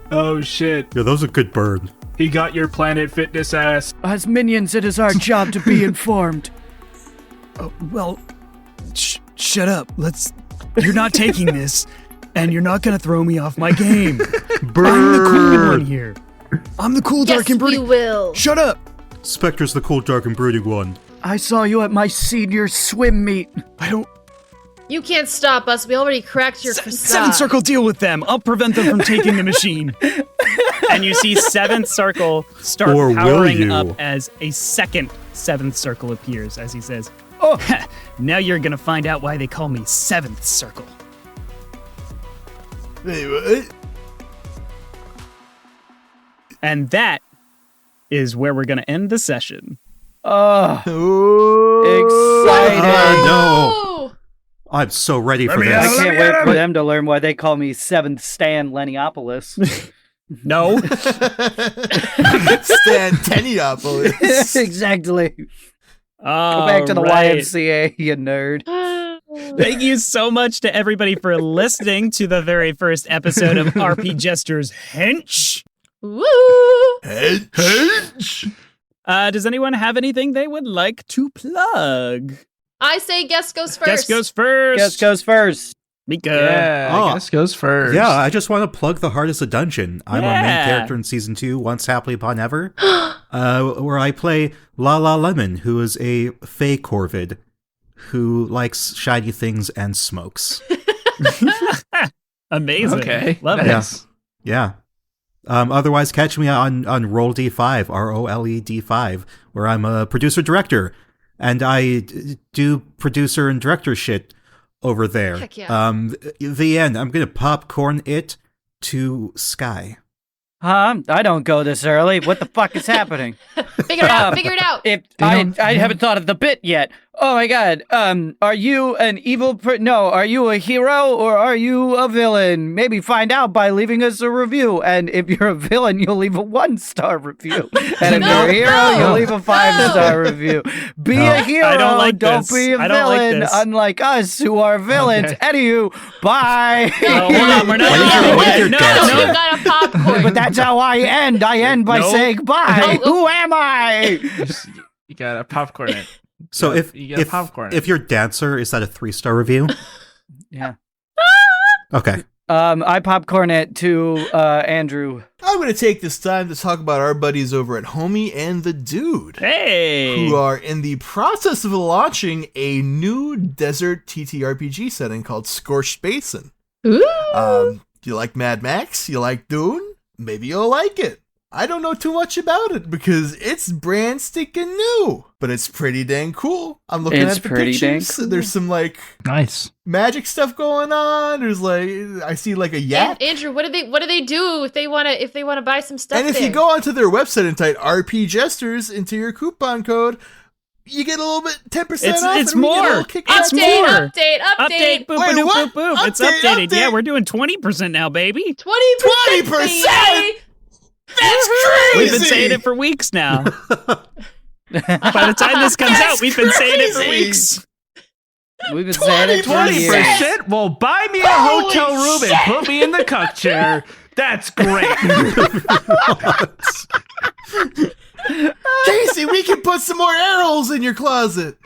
C: Oh shit.
G: Yeah, that was a good burn.
C: He got your Planet Fitness ass.
E: As minions, it is our job to be informed.
A: Well, shut up. You're not taking this, and you're not gonna throw me off my game. I'm the cool one here. I'm the cool, dark,
D: Yes,
A: and
D: we
A: brooding.
D: will.
A: Shut up.
G: Spectra's the cool, dark, and brooding one.
E: I saw you at my senior swim meet.
A: I don't.
D: You can't stop us. We already cracked your facade.
A: Seventh Circle, deal with them. I'll prevent them from taking the machine. And you see Seventh Circle start
G: Or will
A: powering
G: you?
A: up as a second Seventh Circle appears as he says,
E: Oh.
A: Now you're gonna find out why they call me Seventh Circle.
F: Wait, what?
A: And that is where we're gonna end the session.
E: Oh,
F: Oh,
E: exciting.
G: no.
D: Oh!
G: I'm so ready for
E: I
G: this.
E: can't wait for them to learn why they call me Seventh Stan Lennyopolis.
A: No.
F: Stan Teniopolis.
E: Exactly.
A: Go
E: Go back to the YMCA, you nerd.
A: Thank you so much to everybody for listening to the very first episode of RP Jester's Hench.
D: Woo!
F: Hench.
A: Does anyone have anything they would like to plug?
D: I say guest goes first.
A: Guest goes first.
E: Guest goes first.
A: Mika.
H: Yeah,
G: Oh.
H: I guess goes first.
G: Yeah, I just want to plug The Heart is a Dungeon. I'm our main
A: Yeah.
G: character in Season 2, Once Happily Upon Ever, where I play La La Lemon, who is a fey corvid who likes shiny things and smokes.
A: Amazing.
H: Okay.
A: Love
H: nice.
A: it.
G: Yeah. Otherwise, catch me on Roll D5, ROLE D5, where I'm a producer-director, and I do producer and director shit over there.
D: Heck yeah.
G: The end. I'm gonna popcorn it to Sky.
E: Huh? I don't go this early. What the fuck is happening?
D: Figure it out. Figure it out.
E: If I haven't thought of the bit yet. Oh my god. Are you an evil no, are you a hero or are you a villain? Maybe find out by leaving us a review. And if you're a villain, you'll leave a 1-star review. And if
D: No,
E: you're a hero,
D: no,
E: you'll leave a 5-star review. Be a hero,
A: I don't like
E: don't
A: this.
E: be a
A: I don't like
E: villain,
A: this.
E: unlike us who are villains.
H: Okay.
E: Anywho, bye.
A: Oh, hold on, we're not
G: What is
A: done
G: your- what is
A: yet.
G: your
A: No,
G: dad
D: No,
G: say?
D: you got a popcorn.
E: But that's how I end. I end by
A: Nope.
E: saying bye.
D: Oh,
E: Who am I?
H: You gotta popcorn it.
G: So
H: You gotta popcorn it.
G: if you're Dancer, is that a 3-star review?
E: Yeah.
G: Okay.
E: I popcorn it to Andrew.
F: I'm going to take this time to talk about our buddies over at Homie and the Dude,
A: Hey.
F: who are in the process of launching a new desert TTRPG setting called Scorched Basin.
D: Ooh.
F: You like Mad Max? You like Dune? Maybe you'll like it. I don't know too much about it because it's brand stinking new, but it's pretty dang cool. I'm looking
E: It's
F: at the
E: pretty dang
F: pictures.
E: cool.
F: There's some like
H: Nice.
F: magic stuff going on. There's like I see like a yak.
D: Andrew, what do they do if they wanna buy some stuff?
F: And if
D: there?
F: you go onto their website and type RP Jesters into your coupon code, you get a little bit 10% off.
A: It's
F: and we get a
A: more.
F: little kickback.
A: It's
D: update,
A: more.
D: update,
A: Update, boop,
F: Wait,
A: boop,
F: what?
A: boop, boop. It's
F: Update,
A: updated. Yeah,
F: update.
A: we're doing 20% now, baby.
D: 20%.
F: 20%? That's crazy.
A: We've been saying it for weeks now. By the time this comes out, we've been saying it for
F: crazy.
A: weeks.
E: We've been saying it for
F: 20%.
E: years.
H: 20%? Well, buy me a
F: Holy
H: hotel room and put me in the cuck chair. That's great.
F: Casey, we can put some more arrows in your closet.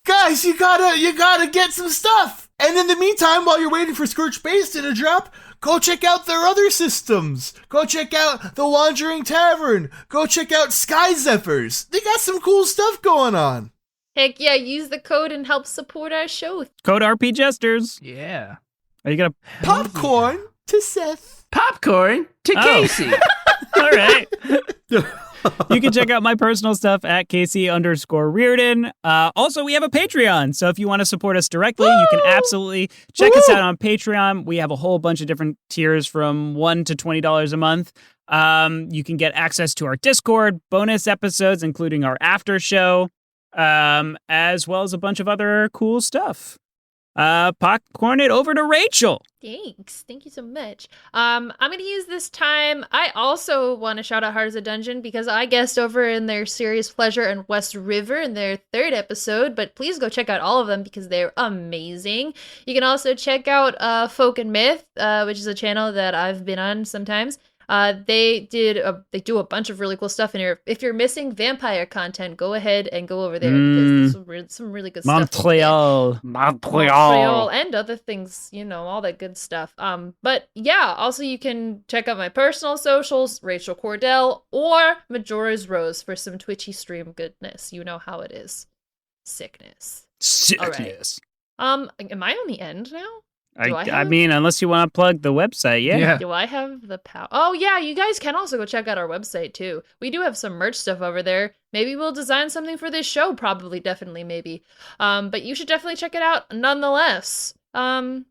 F: Guys, you gotta get some stuff. And in the meantime, while you're waiting for Scorched Basin to drop, go check out their other systems. Go check out the Wandering Tavern. Go check out Sky Zephyrs. They got some cool stuff going on.
D: Heck yeah, use the code and help support our show.
A: Code RP Jesters.
H: Yeah.
A: Are you gonna?
F: Popcorn to Seth.
H: Popcorn to
A: Oh.
H: Casey.
A: All right. You can check out my personal stuff at Casey_Reardon. Also, we have a Patreon. So if you want to support us directly, you can absolutely check us out on Patreon. We have a whole bunch of different tiers from $1 to $20 a month. You can get access to our Discord, bonus episodes, including our after show, as well as a bunch of other cool stuff. Popcorn it over to Rachel.
D: Thanks. Thank you so much. I'm going to use this time. I also want to shout out Heart as a Dungeon because I guest over in their series Pleasure and West River in their 3rd episode, but please go check out all of them because they're amazing. You can also check out Folk and Myth, which is a channel that I've been on sometimes. They do a bunch of really cool stuff in here. If you're missing vampire content, go ahead and go over there because there's some really good stuff.
E: Montreal,
D: and other things, all that good stuff. But yeah, also you can check out my personal socials, Rachel Kordell or Majora's Rose for some Twitchy stream goodness. You know how it is. Sickness. All right. Am I on the end now?
A: I mean, unless you want to plug the website, yeah.
D: Do I have the power? Oh, yeah, you guys can also go check out our website, too. We do have some merch stuff over there. Maybe we'll design something for this show, probably, definitely, maybe. But you should definitely check it out nonetheless. I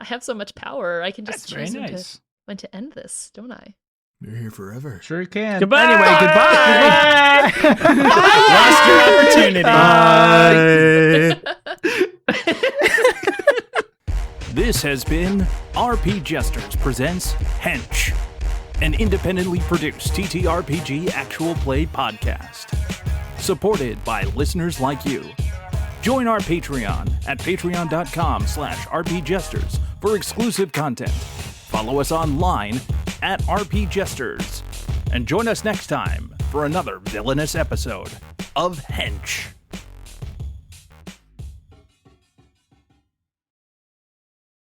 D: have so much power, I can just choose when to end this, don't I?
F: You're here forever.
H: Sure can.
C: Goodbye.
H: Anyway, goodbye.
A: Lost your opportunity.
I: This has been RP Jesters presents Hench, an independently produced TTRPG actual play podcast, supported by listeners like you. Join our Patreon at patreon.com/rpjesters for exclusive content. Follow us online at rpjesters, and join us next time for another villainous episode of Hench.